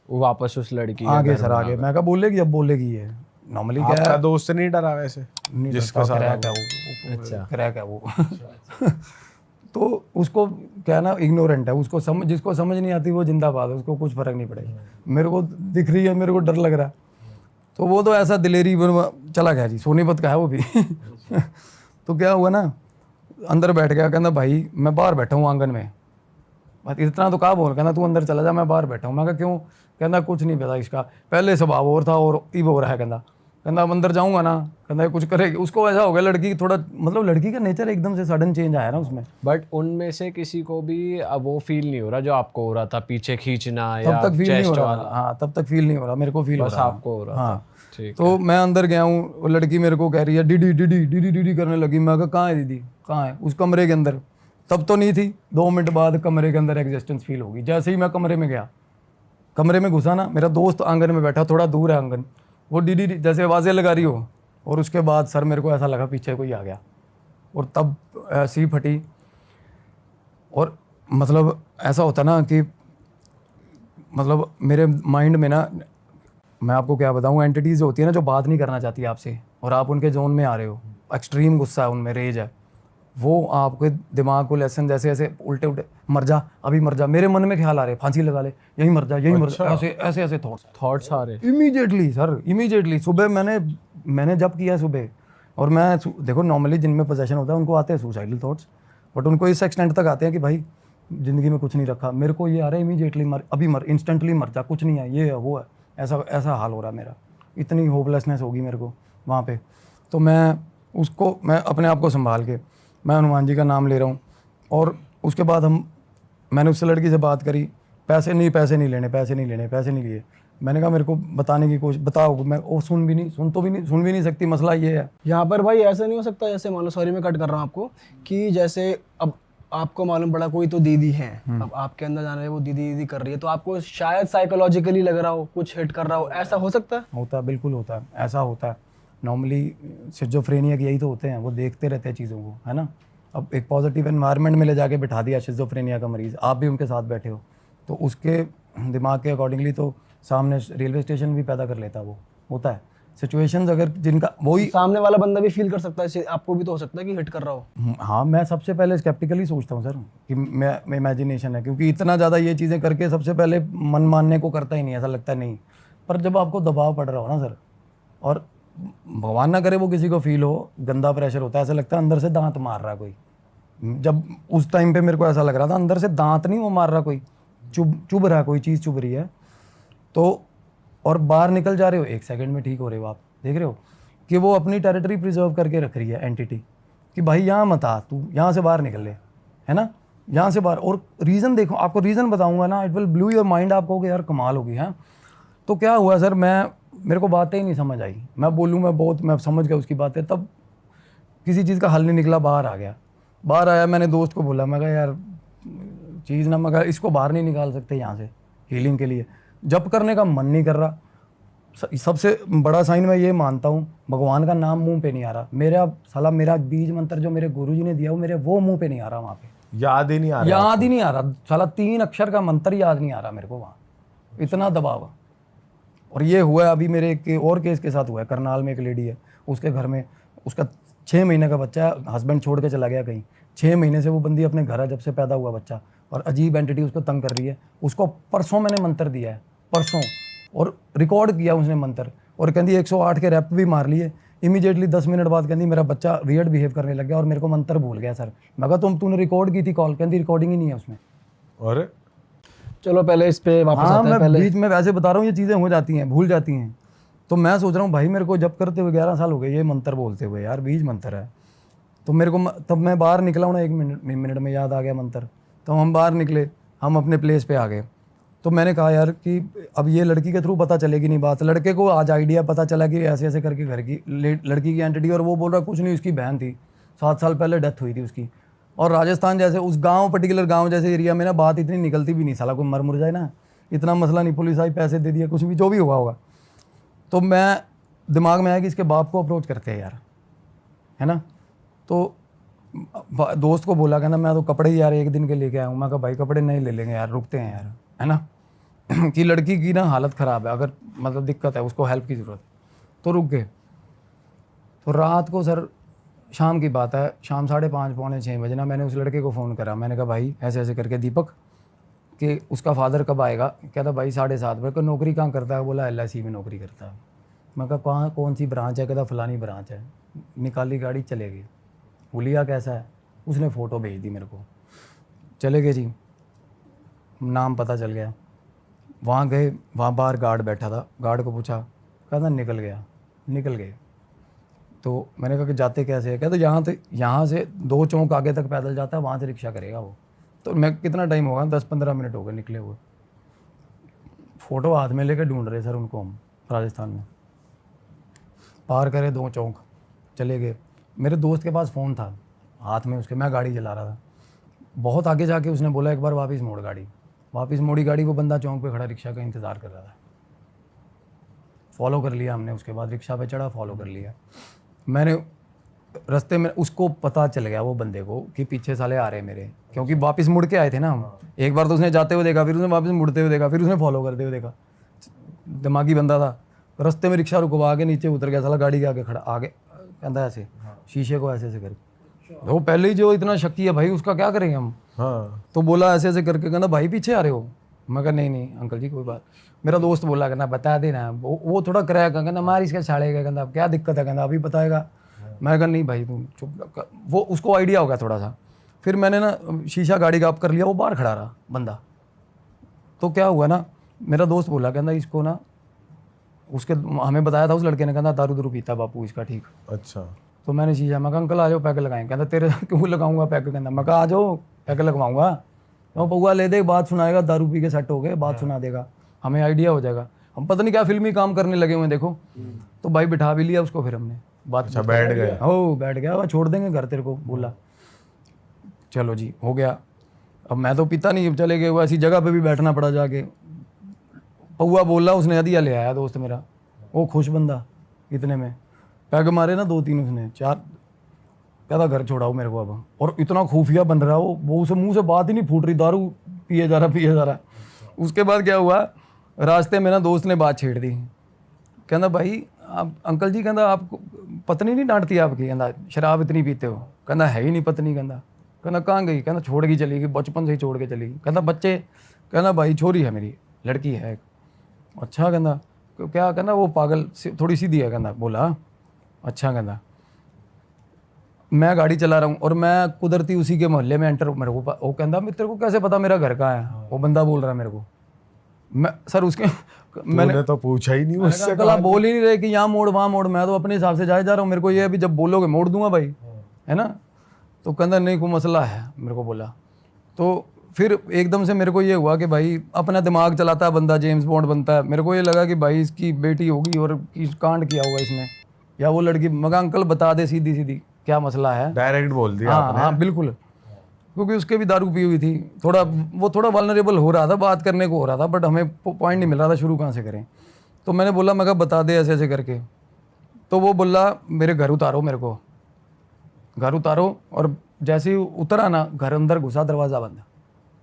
वो वापस उस लड़की के आगे घर सर में आगे। मैं कहा बोलेगी, अब बोलेगी ये नॉर्मली क्या आपका है, दोस्त नहीं डरा वैसे? नहीं जिसका डरता, सारा क्रैक है वो, अच्छा। क्रैक है वो। तो उसको क्या ना, इग्नोरेंट है, उसको जिसको समझ नहीं आती वो जिंदाबाद है, उसको कुछ फर्क नहीं पड़ेगा। मेरे को दिख रही है, मेरे को डर लग रहा है, तो वो तो ऐसा दिलेरी चला गया जी, सोनीपत का है वो भी। तो क्या हुआ ना, अंदर बैठ गया, कहना भाई मैं बाहर बैठा हूँ आंगन में। बस इतना तो कहा बोल, कहना तू अंदर चला जा, मैं बाहर बैठा हूँ। मैं कहा क्यों, कहना कुछ नहीं पता, इसका पहले स्वभाव और था और अब हो रहा है। कहना अब अंदर जाऊँगा ना, कहना कुछ करेगी। उसको ऐसा हो गया, लड़की थोड़ा मतलब लड़की का नेचर एकदम से सडन चेंज आया ना उसमें। बट उनमें से किसी को भी अब वो फील नहीं हो रहा जो आपको हो रहा था, पीछे खींचना या तब तक फील नहीं हो चेस्ट रहा वाला? था, हाँ तब तक फील नहीं हो रहा, मेरे को फील हो बस रहा आपको हो रहा था। हाँ। ठीक। तो मैं अंदर गया हूँ, वो लड़की मेरे को कह रही है डीडी डीडी डीडी डीडी करने लगी। मैं कहा कहाँ है दीदी, कहाँ है? उस कमरे के अंदर। तब तो नहीं थी, 2 मिनट बाद कमरे के अंदर एग्जिस्टेंस फील होगी। जैसे ही मैं कमरे में गया, कमरे में घुसा ना, मेरा दोस्त आंगन में बैठा, थोड़ा दूर है आंगन, वो डीडी जैसे आवाज़ें लगा रही हो। और उसके बाद सर मेरे को ऐसा लगा पीछे कोई आ गया, और तब ऐसी फटी। और मतलब ऐसा होता ना कि मतलब मेरे माइंड में ना, मैं आपको क्या बताऊं, एंटिटीज़ होती है ना जो बात नहीं करना चाहती आपसे, और आप उनके जोन में आ रहे हो, एक्सट्रीम गुस्सा है उनमें, रेज है, वो आपके दिमाग को लेसन जैसे ऐसे उल्टे उल्टे, मर जा अभी मर जा, मेरे मन में ख्याल आ रहे, फांसी लगा ले, यही मर जा यही मर जा, ऐसे ऐसे ऐसे थॉट्स आ रहे? Immediately sir, immediately. सुबह मैंने जब किया सुबह, और मैं देखो नॉर्मली जिनमें पोजेशन होता है उनको आते हैं सुसाइडल थॉट्स, बट उनको इस एक्सटेंट तक आते हैं कि भाई ज़िंदगी में कुछ नहीं रखा। मेरे को ये आ रहा है इमीडिएटली मर, अभी मर, इंस्टेंटली मर जा, कुछ नहीं है, ये है वो है, ऐसा ऐसा हाल हो रहा है मेरा। इतनी होपलेसनेस होगी मेरे को वहाँ पे। तो मैं अपने आप को संभाल के मैं हनुमान जी का नाम ले रहा हूँ। और उसके बाद मैंने उससे लड़की से बात करी, पैसे नहीं लिए। मैंने कहा मेरे को बताने की कोशिश, बताओ। मैं वो सुन भी नहीं सकती, मसला ये है। यहाँ पर भाई ऐसा नहीं हो सकता, जैसे मान लो, सॉरी मैं कट कर रहा हूँ आपको, कि जैसे अब आपको मालूम पड़ा कोई तो दीदी है, अब आपके अंदर जाने वो दीदी कर रही है, तो आपको शायद साइकोलॉजिकली लग रहा हो, कुछ हिट कर रहा हो, ऐसा हो सकता है? होता है, बिल्कुल होता है, ऐसा होता है। नॉर्मली शिज़ोफ्रेनिया के यही तो होते हैं, वो देखते रहते हैं चीज़ों को, है ना। अब एक पॉजिटिव एनवायरनमेंट में ले जाके बिठा दिया शिज़ोफ्रेनिया का मरीज़, आप भी उनके साथ बैठे हो, तो उसके दिमाग के अकॉर्डिंगली तो सामने रेलवे स्टेशन भी पैदा कर लेता है। वो होता है सिचुएशंस, अगर जिनका वही सामने वाला बंदा भी फील कर सकता है, आपको भी तो हो सकता है कि हिट कर रहा हो। हाँ, मैं सबसे पहले स्केप्टिकली सोचता हूँ सर कि मैं इमेजिनेशन है, क्योंकि इतना ज़्यादा ये चीज़ें करके सबसे पहले मन मानने को करता ही नहीं, ऐसा लगता नहीं। पर जब आपको दबाव पड़ रहा हो ना सर, और भगवान ना करे वो किसी को फील हो, गंदा प्रेशर होता है, ऐसा लगता है अंदर से दांत मार रहा कोई। जब उस टाइम पे मेरे को ऐसा लग रहा था, अंदर से दांत नहीं वो मार रहा कोई, चुभ रहा, कोई चीज़ चुभ रही है। तो और बाहर निकल जा रहे हो, 1 सेकंड में ठीक हो रहे हो आप, देख रहे हो कि वो अपनी टेरिटरी प्रिजर्व करके रख रही है एंटिटी। कि भाई यहाँ मत आ, तू यहाँ से बाहर निकल ले, है ना, यहाँ से बाहर। और रीज़न देखो, आपको रीज़न बताऊंगा ना, it will blue your mind, आप कहोगे यार कमाल होगी। हाँ, तो क्या हुआ सर, मेरे को बातें ही नहीं समझ आई। मैं समझ गया उसकी बातें, तब किसी चीज़ का हल नहीं निकला, बाहर आ गया। बाहर आया, मैंने दोस्त को बोला, मैं कहा यार चीज़ ना, मैं कहा इसको बाहर नहीं निकाल सकते यहाँ से हीलिंग के लिए, जप करने का मन नहीं कर रहा। सबसे बड़ा साइन मैं ये मानता हूँ, भगवान का नाम मुंह पे नहीं आ रहा। मेरा बीज मंत्र जो मेरे गुरुजी ने दिया वो मुंह पे नहीं आ रहा, वहाँ पे याद ही नहीं आ रहा, याद ही नहीं आ रहा। साला 3 अक्षर का मंत्र याद नहीं आ रहा मेरे को, वहाँ इतना दबाव। और ये हुआ अभी मेरे एक और केस के साथ हुआ है, करनाल में एक लेडी है, उसके घर में उसका 6 महीने का बच्चा है, हस्बैंड छोड़ के चला गया कहीं। 6 महीने से वो बंदी अपने घर है, जब से पैदा हुआ बच्चा, और अजीब एंटिटी उसको तंग कर रही है। उसको परसों मैंने मंत्र दिया है, परसों, और रिकॉर्ड किया उसने मंत्र, और कहती 108 के रैप भी मार लिए। इमीडिएटली 10 मिनट बाद कहती मेरा बच्चा वियर्ड बिहेव करने लग गया और मेरे को मंत्र भूल गया सर। मैं कहा तूने रिकॉर्ड की थी कॉल? कहती रिकॉर्डिंग ही नहीं है उसमें। और चलो पहले इस पे वापस हाँ, आते हैं। मैं पहले बीच में वैसे बता रहा हूँ, ये चीज़ें हो जाती हैं, भूल जाती हैं। तो मैं सोच रहा हूँ भाई, मेरे को जब करते हुए 11 साल हो गए ये मंत्र बोलते हुए, यार बीज मंत्र है। तो मेरे को तब मैं बाहर निकला हूँ ना, 1 मिनट में याद आ गया मंत्र। तो हम बाहर निकले, हम अपने प्लेस पे आ गए। तो मैंने कहा यार कि अब ये लड़की के थ्रू पता चलेगी नहीं बात। लड़के को आज आइडिया पता चला कि ऐसे ऐसे करके घर की लड़की की एंटिटी, और वो बोल रहा कुछ नहीं, उसकी बहन थी, 7 साल पहले डेथ हुई थी उसकी। और राजस्थान जैसे उस पर्टिकुलर गाँव जैसे एरिया में ना बात इतनी निकलती भी नहीं, साला कोई मर जाए ना, इतना मसला नहीं, पुलिस आई, पैसे दे दिया, कुछ भी जो भी हुआ होगा। तो मैं दिमाग में आया कि इसके बाप को अप्रोच करते हैं यार, है ना। तो दोस्त को बोला, कहना मैं तो कपड़े ही यार 1 दिन के लेके आया हूँ। मैं कहा भाई कपड़े नहीं ले लेंगे यार, रुकते हैं यार, है ना कि लड़की की ना हालत ख़राब है, अगर मतलब दिक्कत है, उसको हेल्प की ज़रूरत। तो रुक गए। तो रात को सर, शाम की बात है, शाम 5:30 पौने 6 बजे ना, मैंने उस लड़के को फ़ोन करा। मैंने कहा भाई ऐसे ऐसे करके दीपक, कि उसका फादर कब आएगा? कहता भाई 7:30 बजे। को नौकरी कहाँ करता है? बोला LIC में नौकरी करता है। मैं कहा कौन सी ब्रांच है? कहता फलानी ब्रांच है। निकाली गाड़ी, चले गए। हुलिया कैसा है? उसने फ़ोटो भेज दी मेरे को, चले गए जी, नाम पता चल गया। वहाँ गए, वहाँ बाहर गार्ड बैठा था, गार्ड को पूछा, कहता निकल गए। तो मैंने कहा कि जाते कैसे है? कहता यहाँ से 2 चौक आगे तक पैदल जाता है, वहाँ से रिक्शा करेगा वो। तो मैं कितना टाइम होगा, 10-15 मिनट हो गए निकले हुए। फ़ोटो हाथ में लेकर ढूंढ रहे सर उनको हम, राजस्थान में। पार करे 2 चौक, चले गए। मेरे दोस्त के पास फ़ोन था हाथ में उसके, मैं गाड़ी चला रहा था। बहुत आगे जाके उसने बोला एक बार वापस मोड़ गाड़ी। वापस मोड़ी गाड़ी, वो बंदा चौक पे खड़ा रिक्शा का इंतज़ार कर रहा था। फॉलो कर लिया हमने, उसके बाद रिक्शा पे चढ़ा, फॉलो कर लिया। मैंने रास्ते में उसको पता चल गया वो बंदे को कि पीछे साले आ रहे हैं मेरे, क्योंकि वापस मुड़ के आए थे ना हम। एक बार तो उसने जाते हुए देखा, फिर उसने वापस मुड़ते हुए देखा, फिर उसने फॉलो करते हुए देखा। दिमागी बंदा था। रास्ते में रिक्शा रुकवा के नीचे उतर गया, साला गाड़ी के आगे खड़ा, आगे कहता ऐसे शीशे को ऐसे ऐसे करके। वो पहले ही जो इतना शक्ति है भाई, उसका क्या करेंगे हम। हाँ, तो बोला ऐसे ऐसे करके, कहना भाई पीछे आ रहे हो? मैं कहा नहीं अंकल जी कोई बात। मेरा दोस्त बोला, कहना बता देना। वो थोड़ा क्रैक है, कहना मार इसके साड़े का, कहना क्या दिक्कत है, कहना अभी बताएगा। मैं कहा नहीं भाई तुम चुप। वो उसको आइडिया हो गया थोड़ा सा। फिर मैंने ना शीशा गाड़ी का अप कर लिया, वो बाहर खड़ा रहा बंदा। तो क्या हुआ ना, मेरा दोस्त बोला, कहना इसको ना, उसके हमें बताया था उस लड़के ने, कहना दारू पीता बापू इसका, ठीक। अच्छा। तो मैंने शीशा, मैं कहा अंकल आ जाओ पैक लगाएं। कहता तेरे क्यों लगाऊंगा पैक? कहना मैं कहा आ जाओ पैक लगवाऊंगा। तो पौआ ले दे, बात सुनाएगा, दारू पी के सेट हो गए, बात सुना देगा, हमें आइडिया हो जाएगा। हम पता नहीं क्या फिल्मी काम करने लगे हुए देखो। तो भाई बिठा भी लिया उसको, फिर हमने बात। अच्छा, बैठ गया? हो बैठ गया, वह छोड़ देंगे घर तेरे को, बोला चलो जी हो गया। अब मैं तो पीता नहीं, चले गए। वो ऐसी जगह पे भी बैठना पड़ा जाके। पौआ बोला, उसने हदिया ले आया दोस्त मेरा, वो खुश बंदा। इतने में पैग मारे ना 2-3 उसने, 4। कहता घर छोड़ाओ मेरे को अब। और इतना खुफिया बन रहा वो उसे मुंह से बात ही नहीं फूट रही, दारू पिए जा रहा। उसके बाद क्या हुआ, रास्ते में ना दोस्त ने बात छेड़ दी। कहना भाई आप अंकल जी, कहना आपको पत्नी नहीं डांटती आपकी? कहना शराब इतनी पीते हो? कहना है ही नहीं पत्नी। कहना कहाँ गई? कहना छोड़ के चली गई, बचपन से ही छोड़ के चली गई। कहना बच्चे? कहना भाई छोरी है मेरी, लड़की है। अच्छा। कहना क्या? कहना वो पागल थोड़ी सीधी है। कहना बोला अच्छा। कहना मैं गाड़ी चला रहा हूँ और मैं कुदरती उसी के मोहल्ले में एंटर, मेरे को वो कहता तेरे को कैसे पता मेरा घर कहाँ है? वो बंदा बोल रहा है मेरे को। मैं सर उसके मैंने तो पूछा ही नहीं उससे। कल आप बोल ही नहीं रहे कि यहाँ मोड़ वहाँ मोड़। मैं तो अपने हिसाब से जा रहा हूँ, मेरे को ये अभी जब बोलोगे मोड़ दूंगा भाई, है ना। तो कहता नहीं कोई मसला है, मेरे को बोला। तो फिर एकदम से मेरे को ये हुआ कि भाई अपना दिमाग चलाता है बंदा, जेम्स बॉन्ड बनता है। मेरे को ये लगा कि भाई इसकी बेटी होगी और कांड किया होगा इसने, या वो लड़की। मगर अंकल बता दे सीधी सीधी क्या मसला है। डायरेक्ट बोल दिया हाँ आपने। हाँ बिल्कुल, क्योंकि उसके भी दारू पी हुई थी, वो थोड़ा वल्नरेबल हो रहा था, बात करने को हो रहा था, बट हमें पॉइंट नहीं मिल रहा था शुरू कहाँ से करें। तो मैंने बोला, मैं कहा बता दे ऐसे ऐसे करके। तो वो बोला मेरे घर उतारो, मेरे को घर उतारो। और जैसे ही उतरा ना, घर अंदर घुसा, दरवाज़ा बंद,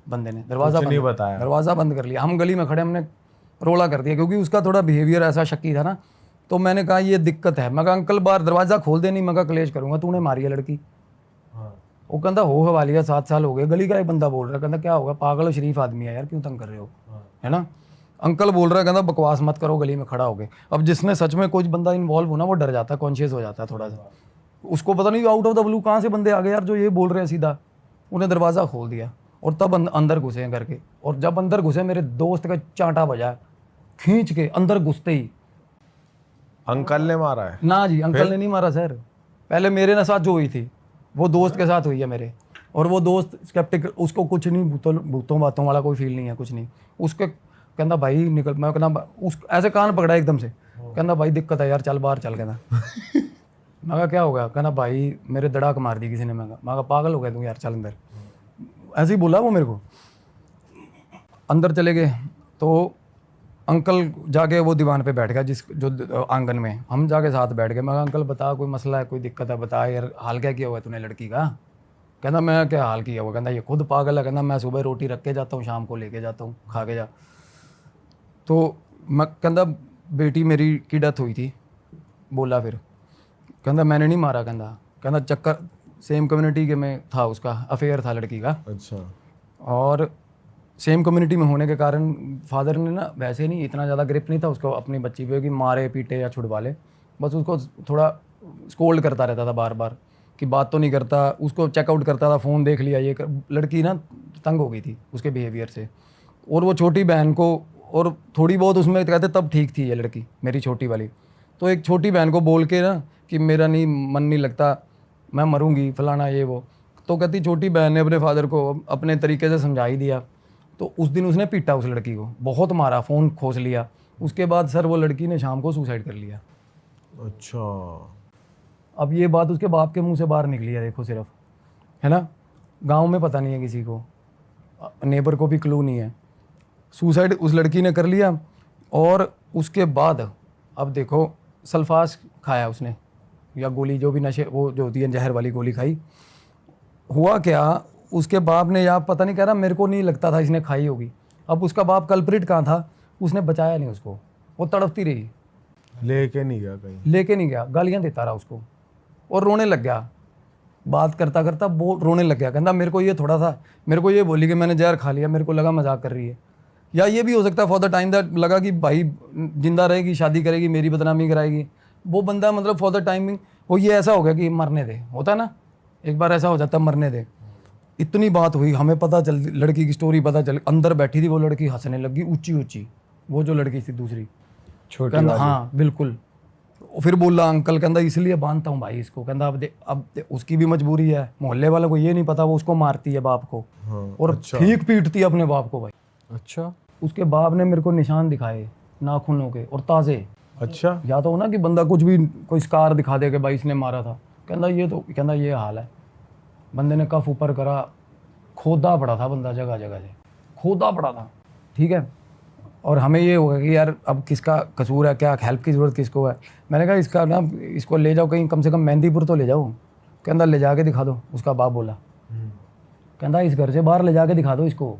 बंदे ने दरवाज़ा नहीं बंद, बताया। दरवाज़ा बंद कर लिया। हम गली में खड़े, हमने रोला कर दिया, क्योंकि उसका थोड़ा बिहेवियर ऐसा शक्की था ना। तो मैंने कहा ये दिक्कत है। मैं कहा अंकल बार दरवाज़ा खोल दे, नहीं मैं कहा क्लेश करूँगा, तूने मारी है लड़की। वो कहता हो हवालिया 7 साल हो गए। गली का एक बंदा बोल रहा है, कहता क्या होगा, पागल हो, शरीफ आदमी है यार, क्यों तंग कर रहे हो, है ना। अंकल बोल रहा है, कहता बकवास मत करो, गली में खड़ा हो गए। अब जिसने सच में कोई बंदा इन्वॉल्व हो ना, वो डर जाता है, कॉन्शियस हो जाता है थोड़ा सा। उसको पता नहीं आउट ऑफ द ब्लू कहाँ से बंदे आ गए यार जो ये बोल रहे हैं सीधा। उन्हें दरवाज़ा खोल दिया और तब अंदर घुसे हैं करके। और जब अंदर घुसे, मेरे दोस्त का चांटा बजा, खींच के अंदर घुसते ही। अंकल ने मारा है? ना जी, अंकल ने नहीं मारा सर। पहले मेरे ना साथ जो हुई थी वो दोस्त के साथ हुई है मेरे। और वो दोस्त स्केप्टिक, उसको कुछ नहीं, भूतों बातों वाला कोई फील नहीं है, कुछ नहीं। उसके कहना भाई निकल, मैं कहना उस ऐसे कान पकड़ा एकदम से, कहना भाई दिक्कत है यार, चल बाहर चल। कहना मैं कहा क्या हो गया, कहना भाई मेरे दड़ाक मार दी किसी ने। मैं कहा पागल हो गया तू यार, चल अंदर। ऐसे ही बोला वो मेरे को। अंदर चले गए तो अंकल जाके वो दीवान पे बैठ गया, जो आंगन में। हम जाके साथ बैठ गए। मैं कहा अंकल बता, कोई मसला है, कोई दिक्कत है, बता यार, हाल क्या किया हुआ है तूने लड़की का। कहना मैं क्या हाल किया हुआ, कहना ये खुद पागल है, कहना मैं सुबह रोटी रख के जाता हूँ, शाम को लेके जाता हूँ, खा के जा। तो मैं कहना बेटी मेरी की डेथ हुई थी। बोला फिर, कहना मैंने नहीं मारा। कहना चक्कर सेम कम्युनिटी के में था, उसका अफेयर था लड़की का। अच्छा। और सेम कम्युनिटी में होने के कारण फादर ने ना वैसे नहीं इतना ज़्यादा ग्रिप नहीं था उसको अपनी बच्ची पे कि मारे पीटे या छुड़वा ले। बस उसको थोड़ा स्कोल्ड करता रहता था बार बार कि बात तो नहीं करता, उसको चेकआउट करता था, फ़ोन देख लिया ये लड़की ना तंग हो गई थी उसके बिहेवियर से। और वो छोटी बहन को, और थोड़ी बहुत उसमें कहते तब ठीक थी ये लड़की मेरी छोटी वाली। तो एक छोटी बहन को बोल के ना कि मेरा नहीं मन नहीं लगता, मैं मरूंगी, फलाना ये वो। तो कहती छोटी बहन ने अपने फादर को अपने तरीके से समझा ही दिया। तो उस दिन उसने पीटा उस लड़की को, बहुत मारा, फ़ोन खोस लिया। उसके बाद सर वो लड़की ने शाम को सुसाइड कर लिया। अच्छा। अब ये बात उसके बाप के मुंह से बाहर निकली है, देखो सिर्फ, है ना। गांव में पता नहीं है किसी को, नेबर को भी क्लू नहीं है। सुसाइड उस लड़की ने कर लिया। और उसके बाद अब देखो सल्फास खाया उसने, या गोली जो भी नशे, वो जो होती है जहर वाली गोली खाई। हुआ क्या, उसके बाप ने, या पता नहीं, कह रहा मेरे को नहीं लगता था इसने खाई होगी। अब उसका बाप कल्प्रिट कहाँ था, उसने बचाया नहीं उसको, वो तड़पती रही, लेके नहीं गया कहीं, लेके नहीं गया, गालियाँ देता रहा उसको और रोने लग गया। बात करता करता वो रोने लग गया, कहता मेरे को ये थोड़ा था, मेरे को ये बोली कि मैंने जहर खा लिया, मेरे को लगा मजाक कर रही है। या ये भी हो सकता है फॉर द टाइम दैट लगा कि भाई जिंदा रहेगी, शादी करेगी, मेरी बदनामी कराएगी। वो बंदा मतलब फॉर द टाइमिंग वो ये ऐसा हो गया कि मरने दे, होता ना एक बार ऐसा हो जाता, मरने दे। इतनी बात हुई, हमें पता चल, लड़की की स्टोरी पता चल, अंदर बैठी थी वो लड़की, हंसने लगी ऊंची ऊंची, वो जो लड़की थी दूसरी छोटी कहता वाली। हाँ बिल्कुल। फिर बोला अंकल, कहता इसलिए बांधता हूँ भाई इसको, कहता अब उसकी भी मजबूरी है, मोहल्ले वालों को ये नहीं पता वो उसको मारती है बाप को। हाँ, और अच्छा। ठीक पीटती है अपने बाप को भाई। अच्छा। उसके बाप ने मेरे को निशान दिखाए नाखूनों के, और ताज़े। अच्छा। या तो हो ना कि बंदा कुछ भी कोई स्कार दिखा दे कि भाई इसने मारा था, कहता ये तो, कहता ये हाल है। बंदे ने कफ ऊपर करा, खोदा पड़ा था बंदा, जगह जगह से खोदा पड़ा था, ठीक है। और हमें ये होगा कि यार अब किसका कसूर है, क्या हेल्प की ज़रूरत किसको है। मैंने कहा इसका ना, इसको ले जाओ कहीं, कम से कम मेहंदीपुर तो ले जाओ। कहता ले जाके दिखा दो, उसका बाप बोला। कहता इस घर से बाहर ले जाके दिखा दो इसको।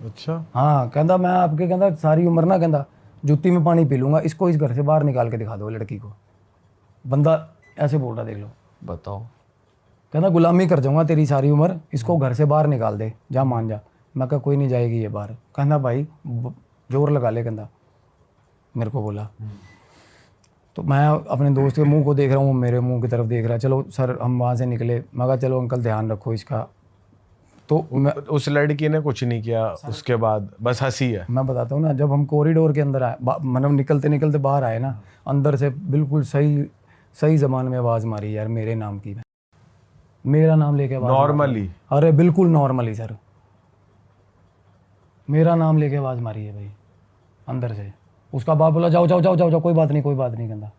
अच्छा। हाँ, कहता मैं आपके, कहता सारी उम्र ना, कहता जूती में पानी पी लूँगा, इसको इस घर से बाहर निकाल के दिखा दो लड़की को। बंदा ऐसे बोल रहा, देख लो। बताओ। कहता गुलामी कर जाऊंगा तेरी सारी उम्र, इसको घर से बाहर निकाल दे, जा मान जा। मैं कहा कोई नहीं जाएगी ये बाहर। कहता भाई जोर लगा ले, कहता मेरे को बोला। तो मैं अपने दोस्त के मुंह को देख रहा हूँ, मेरे मुंह की तरफ देख रहा है। चलो सर हम वहाँ से निकले, मैं कहा चलो अंकल ध्यान रखो इसका। तो उस लड़की ने कुछ नहीं किया उसके बाद, बस हंसी है। मैं बताता हूँ ना, जब हम कॉरिडोर के अंदर आए, मतलब निकलते निकलते बाहर आए ना, अंदर से बिल्कुल सही ज़बान में आवाज़ मारी यार मेरे नाम की। मेरा नाम लेके आवाज नॉर्मली? अरे बिल्कुल नॉर्मली सर, मेरा नाम लेके आवाज़ मारी है भाई अंदर से। उसका बाप बोला जाओ जाओ जाओ जाओ जाओ, कोई बात नहीं कहता।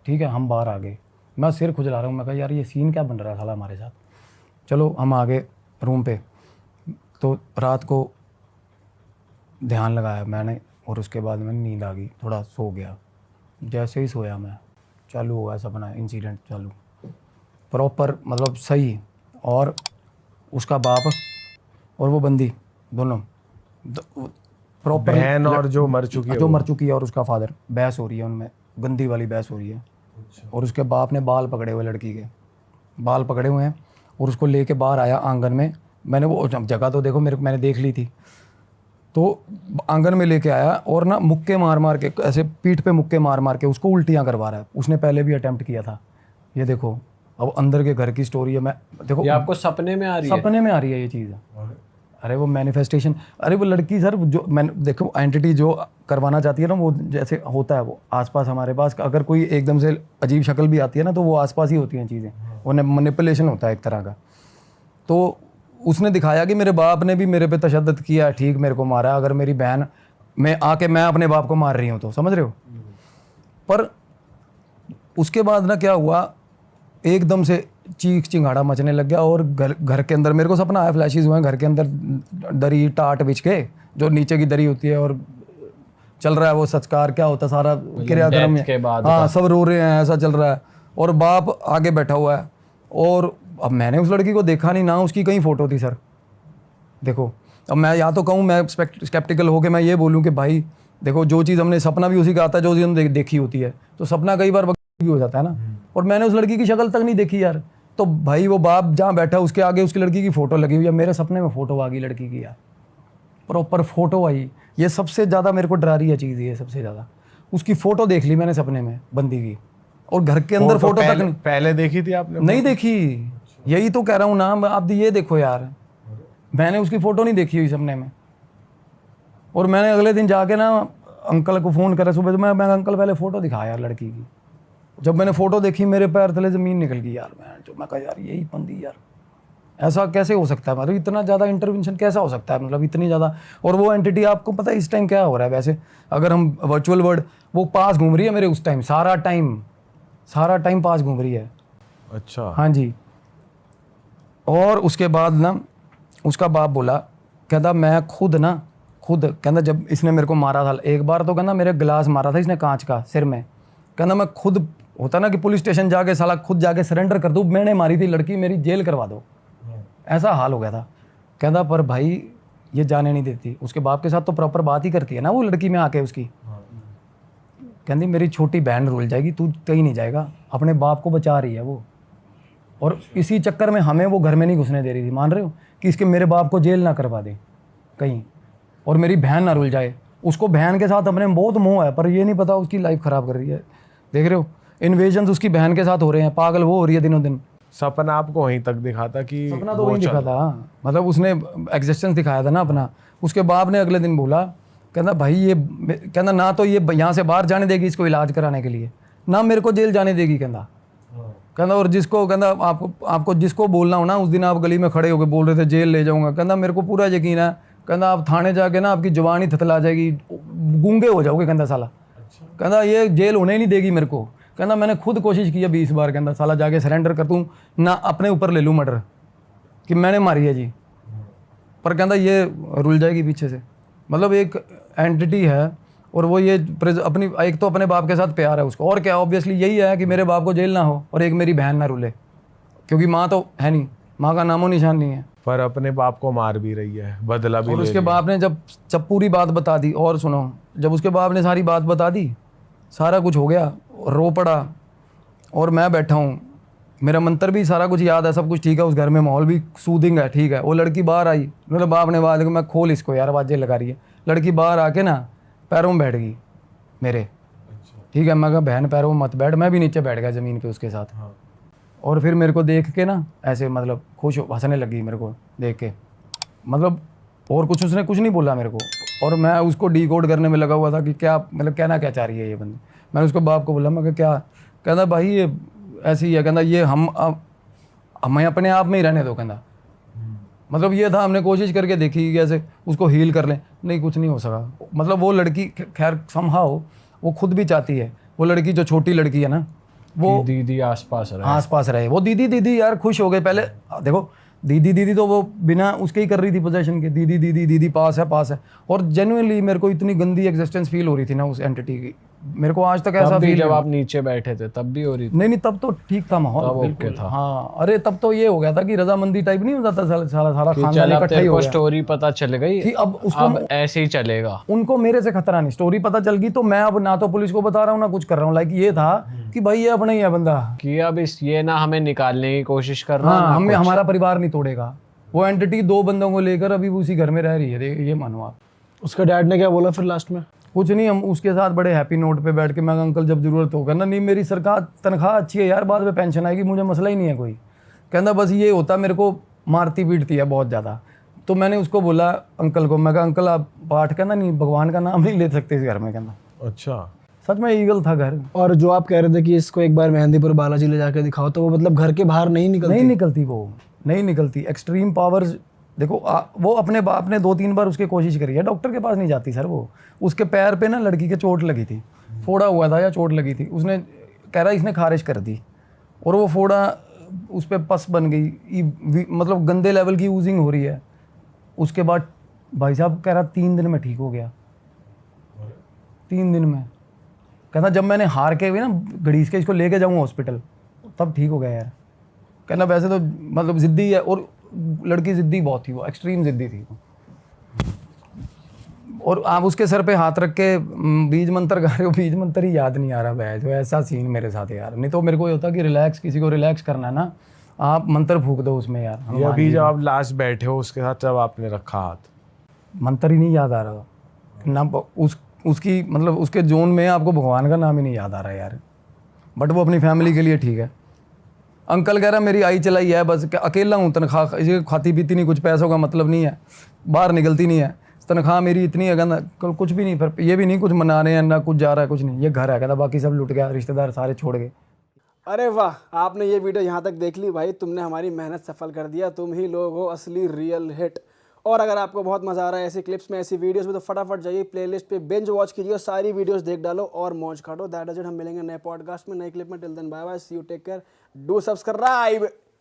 ठीक है, हम बाहर आ गए, मैं सिर खुजला रहा हूँ, मैं कहा यार ये सीन क्या बन रहा है साला हमारे साथ। चलो हम आ गए रूम पे, तो रात को ध्यान लगाया मैंने और उसके बाद मैंने नींद आ गई, थोड़ा सो गया। जैसे ही सोया मैं, चालू हुआ सपना, इंसिडेंट चालू प्रॉपर, मतलब सही। और उसका बाप और वो बंदी दोनों प्रॉपर, बहन और जो मर चुकी है और उसका फादर, बहस हो रही है उनमें, गंदी वाली बहस हो रही है। और उसके बाप ने बाल पकड़े हुए, लड़की के बाल पकड़े हुए हैं, और उसको लेके बाहर आया आंगन में। मैंने वो जगह तो देखो मैंने देख ली थी, तो आंगन में लेके आया और ना मुक्के मार मार के, ऐसे पीठ पे मुक्के मार मार के उसको उल्टियाँ करवा रहा है। उसने पहले भी अटेम्प्ट किया था। ये देखो अब अंदर के घर की स्टोरी है। मैं देखो ये आपको सपने में आ रही है? सपने में आ रही है ये चीज़। अरे वो मैनिफेस्टेशन, अरे वो लड़की सर जो मैंने देखो एंटिटी जो करवाना चाहती है ना, वो जैसे होता है वो आसपास हमारे पास, अगर कोई एकदम से अजीब शक्ल भी आती है ना, तो वो आसपास ही होती हैं चीज़ें, वो मैनिपुलेशन होता है एक तरह का। तो उसने दिखाया कि मेरे बाप ने भी मेरे पे तशद्दुद किया, ठीक मेरे को मारा। अगर मेरी बहन मैं अपने बाप को मार रही हूँ तो समझ रहे हो। पर उसके बाद ना क्या हुआ, एकदम से चीख चिंगाड़ा मचने लग गया। और घर के अंदर मेरे को सपना आया, फ्लैशेस हुए हैं घर के अंदर, दरी टाट बिछ के, जो नीचे की दरी होती है, और चल रहा है वो संस्कार क्या होता है सारा क्रियाक्रम, हाँ सब रो रहे हैं, ऐसा चल रहा है। और बाप आगे बैठा हुआ है। और अब मैंने उस लड़की को देखा नहीं ना, उसकी कहीं फ़ोटो थी सर। देखो अब मैं या तो कहूँ, मैं स्केप्टिकल होकर मैं ये बोलूँ कि भाई देखो, जो चीज़ हमने, सपना भी उसी का आता है जो चीज़ हमने देखी होती है, तो सपना कई बार भी हो जाता है ना। और मैंने उस लड़की की शक्ल तक नहीं देखी यार। तो भाई वो बाप जहाँ बैठा उसके आगे उसकी लड़की की फ़ोटो लगी हुई है। मेरे सपने में फ़ोटो आ गई लड़की की यार, प्रॉपर फ़ोटो आई। ये सबसे ज़्यादा मेरे को डरा रही है चीज़, ये सबसे ज़्यादा। उसकी फ़ोटो देख ली मैंने सपने में, बंदी की, और घर के अंदर फ़ोटो तक नहीं। पहले देखी थी आपने? नहीं देखी, यही तो कह रहा हूँ ना। आप ये देखो यार, मैंने उसकी फ़ोटो नहीं देखी हुई सपने में। और मैंने अगले दिन जाके ना अंकल को फ़ोन करा सुबह, तो मैं अंकल पहले फ़ोटो दिखाया यार लड़की की। जब मैंने फ़ोटो देखी, मेरे पैर तले ज़मीन निकल गई यार। मैं कहा यार यही बंदी यार, ऐसा कैसे हो सकता है, मतलब इतना ज़्यादा इंटरवेंशन कैसा हो सकता है, मतलब इतनी ज़्यादा। और वो एंटिटी, आपको पता है इस टाइम क्या हो रहा है वैसे, अगर हम वर्चुअल वर्ल्ड, वो पास घूम रही है मेरे उस टाइम, सारा टाइम पास घूम रही है। अच्छा। हाँ जी। और उसके बाद ना उसका बाप बोला, कहता मैं खुद कहता जब इसने मेरे को मारा था एक बार, तो कहना मेरे गिलास मारा था इसने कांच का सिर में। कहना मैं खुद, होता ना कि पुलिस स्टेशन जाके साला खुद जाके सरेंडर कर दूँ, मैंने मारी थी लड़की, मेरी जेल करवा दो, ऐसा हाल हो गया था। कहता पर भाई ये जाने नहीं देती। उसके बाप के साथ तो प्रॉपर बात ही करती है ना वो लड़की में आके उसकी। कहती मेरी छोटी बहन रुल जाएगी, तू कहीं नहीं जाएगा, अपने बाप को बचा रही है वो। और इसी चक्कर में हमें वो घर में नहीं घुसने दे रही थी, मान रहे हो, कि इसके मेरे बाप को जेल ना करवा दे कहीं, और मेरी बहन ना रुल जाए। उसको बहन के साथ अपने बहुत मोह है, पर ये नहीं पता उसकी लाइफ ख़राब कर रही है। देख रहे हो, इन्वेजन्स उसकी बहन के साथ हो रहे हैं, पागल वो हो रही है दिनों दिन। सपना आपको वहीं तक दिखा था कि सपना तो वहीं दिखा था, मतलब उसने एग्जिस्टेंस दिखाया था ना अपना। उसके बाप ने अगले दिन बोला, कहना भाई ये, कहना ना तो ये यहाँ से बाहर जाने देगी इसको इलाज कराने के लिए, ना मेरे को जेल जाने देगी। कहना और जिसको, कहना आपको जिसको बोलना हो ना, उस दिन आप गली में खड़े होकर बोल रहे थे जेल ले जाऊंगा, कहना मेरे को पूरा यकीन है, कहना आप थाने जाके ना आपकी जवानी थतला जाएगी, गूंगे हो जाओगे, कहना साला। कहना ये जेल होने ही नहीं देगी मेरे को। कहना मैंने खुद कोशिश की है 20 बार, कहना साला जाके सरेंडर कर दूँ ना, अपने ऊपर ले लूँ मर्डर कि मैंने मारी है जी, पर कहना ये रुल जाएगी पीछे से। मतलब एक एंटिटी है, और वो ये अपनी, एक तो अपने बाप के साथ प्यार है उसको, और क्या ऑब्वियसली यही है कि मेरे बाप को जेल ना हो और एक मेरी बहन ना रुले, क्योंकि माँ तो है नहीं, माँ का नामो निशान नहीं है। पर अपने बाप को मार भी रही है, बदला भी। और उसके बाप ने जब पूरी बात बता दी, और सुनो, जब उसके बाप ने सारी बात बता दी, सारा कुछ हो गया, रो पड़ा, और मैं बैठा हूँ, मेरा मंत्र भी सारा कुछ याद है, सब कुछ ठीक है, उस घर में माहौल भी सूदिंग है, ठीक है। वो लड़की बाहर आई, मेरे बाप ने आवाज़, मैं खोल इसको यार, आवाज़ें लगा रही है। लड़की बाहर आके ना पैरों में बैठ गई मेरे, ठीक है। मैं कहा बहन पैरों में मत बैठ, मैं भी नीचे बैठ गया ज़मीन पे उसके साथ। और फिर मेरे को देख के ना ऐसे, मतलब खुश हंसने लगी मेरे को देख के, मतलब और कुछ उसने कुछ नहीं बोला मेरे को, और मैं उसको डिकोड करने में लगा हुआ था कि क्या, मतलब कहना क्या चाह रही है ये बंदी। मैंने उसको बाप को बोला, मैं क्या, कहता भाई ये ऐसी ही है, कहता ये मैं अपने आप में ही रहने दो कहना। मतलब ये था, हमने कोशिश करके देखी कि कैसे उसको हील कर लें, नहीं कुछ नहीं हो सका। मतलब वो लड़की खैर समहाउ वो खुद भी चाहती है, वो लड़की जो छोटी लड़की है ना वो दीदी आसपास रहे। वो दीदी दीदी यार खुश हो गए। पहले देखो दीदी दीदी तो वो बिना उसके ही कर रही थी पोजेशन के, दीदी दीदी दीदी पास है। और जेन्युइनली मेरे को इतनी गंदी एग्जिस्टेंस फील हो रही थी ना उस एंटिटी की, मेरे को आज तक ऐसा फील। जब आप नीचे बैठे थे तब भी हो रही थी? नहीं तब तो ठीक था माहौल, बिल्कुल था। हाँ अरे तब तो ये हो गया था कि रजामंदी टाइप नहीं हो जाता, सारा खानदान इकट्ठा ही हो गया। स्टोरी पता चल गई कि अब उसको ऐसे ही चलेगा। उनको मेरे से खतरा नहीं, स्टोरी पता चल गई तो मैं अब ना तो पुलिस को बता रहा हूँ ना कुछ कर रहा हूँ। लाइक ये था कि भाई ये अपना ही है बंदा, कि अब ये ना हमें निकालने की कोशिश कर रहा है, हाँ हमें हमारा परिवार नहीं तोड़ेगा। वो एंटिटी 2 बंदों को लेकर अभी उसी घर में रह रही है, ये मानो आप। उसका डैड ने क्या बोला फिर लास्ट में? कुछ नहीं, हम उसके साथ बड़े हैप्पी नोट पे बैठ के, मैं अंकल जब जरूरत होगा ना, नहीं मेरी सरकार तनख्वाह अच्छी है यार, बाद में पेंशन आएगी, मुझे मसला ही नहीं है कोई। कहना बस ये होता मेरे को मारती पीटती है बहुत ज़्यादा। तो मैंने उसको बोला अंकल को, मैं कहा अंकल आप पाठ करना नहीं, भगवान का नाम नहीं ले सकते इस घर में। कहना अच्छा, सच में ईगल था घर। और जो आप कह रहे थे कि इसको एक बार मेहंदीपुर बालाजी ले जाके दिखाओ, तो वो मतलब घर के बाहर नहीं निकलती? वो नहीं निकलती। एक्सट्रीम पावर्स देखो वो अपने बाप ने 2-3 बार उसकी कोशिश करी है, डॉक्टर के पास नहीं जाती सर। वो उसके पैर पे ना लड़की के चोट लगी थी, फोड़ा हुआ था या चोट लगी थी, उसने कह रहा इसने खारिज कर दी और वो फोड़ा उस पर पस बन गई, मतलब गंदे लेवल की यूजिंग हो रही है। उसके बाद भाई साहब कह रहा 3 दिन में ठीक हो गया, 3 दिन में। कहना जब मैंने हार के भी ना घड़ीस के इसको लेके जाऊँ हॉस्पिटल तब ठीक हो गया यार। कहना वैसे तो मतलब ज़िद्दी है, और लड़की ज़िद्दी बहुत थी, वो एक्सट्रीम ज़िद्दी थी। और आप उसके सर पे हाथ रख के बीज मंत्र गा रहे हो, बीज मंत्र ही याद नहीं आ रहा भाई, तो ऐसा सीन मेरे साथ है यार। नहीं तो मेरे को ये होता कि रिलैक्स, किसी को रिलैक्स करना है ना, आप मंत्र फूक दो उसमें यार। ये अभी जब आप लास्ट बैठे हो उसके साथ जब आपने रखा हाथ, मंत्र ही नहीं याद आ रहा ना, उसकी मतलब उसके जोन में आपको भगवान का नाम ही नहीं याद आ रहा यार। बट वो अपनी फैमिली के लिए ठीक है। अंकल कह रहा मेरी आई चलाई है बस, अकेला हूँ, तनख्वाह खाती पीती नहीं, कुछ पैसों का मतलब नहीं है, बाहर निकलती नहीं है, तनख्वाह मेरी इतनी है। कहना कुछ भी नहीं, फिर ये भी नहीं कुछ मना रहे हैं ना कुछ जा रहा है, कुछ नहीं, ये घर है। कहता बाकी सब लुट गया, रिश्तेदार सारे छोड़ गए। अरे वाह, आपने ये वीडियो यहाँ तक देख ली भाई, तुमने हमारी मेहनत सफल कर दिया। तुम ही लोग हो असली रियल हिट। और अगर आपको बहुत मजा आ रहा है ऐसी क्लिप्स में, ऐसी वीडियोस में, तो फटाफट जाइए प्लेलिस्ट पे बिंज वॉच कीजिए, सारी वीडियोस देख डालो और मौज काटो। That is it. हम मिलेंगे नए पॉडकास्ट में, नए क्लिप में। Till then bye bye, see you, take care, do subscribe.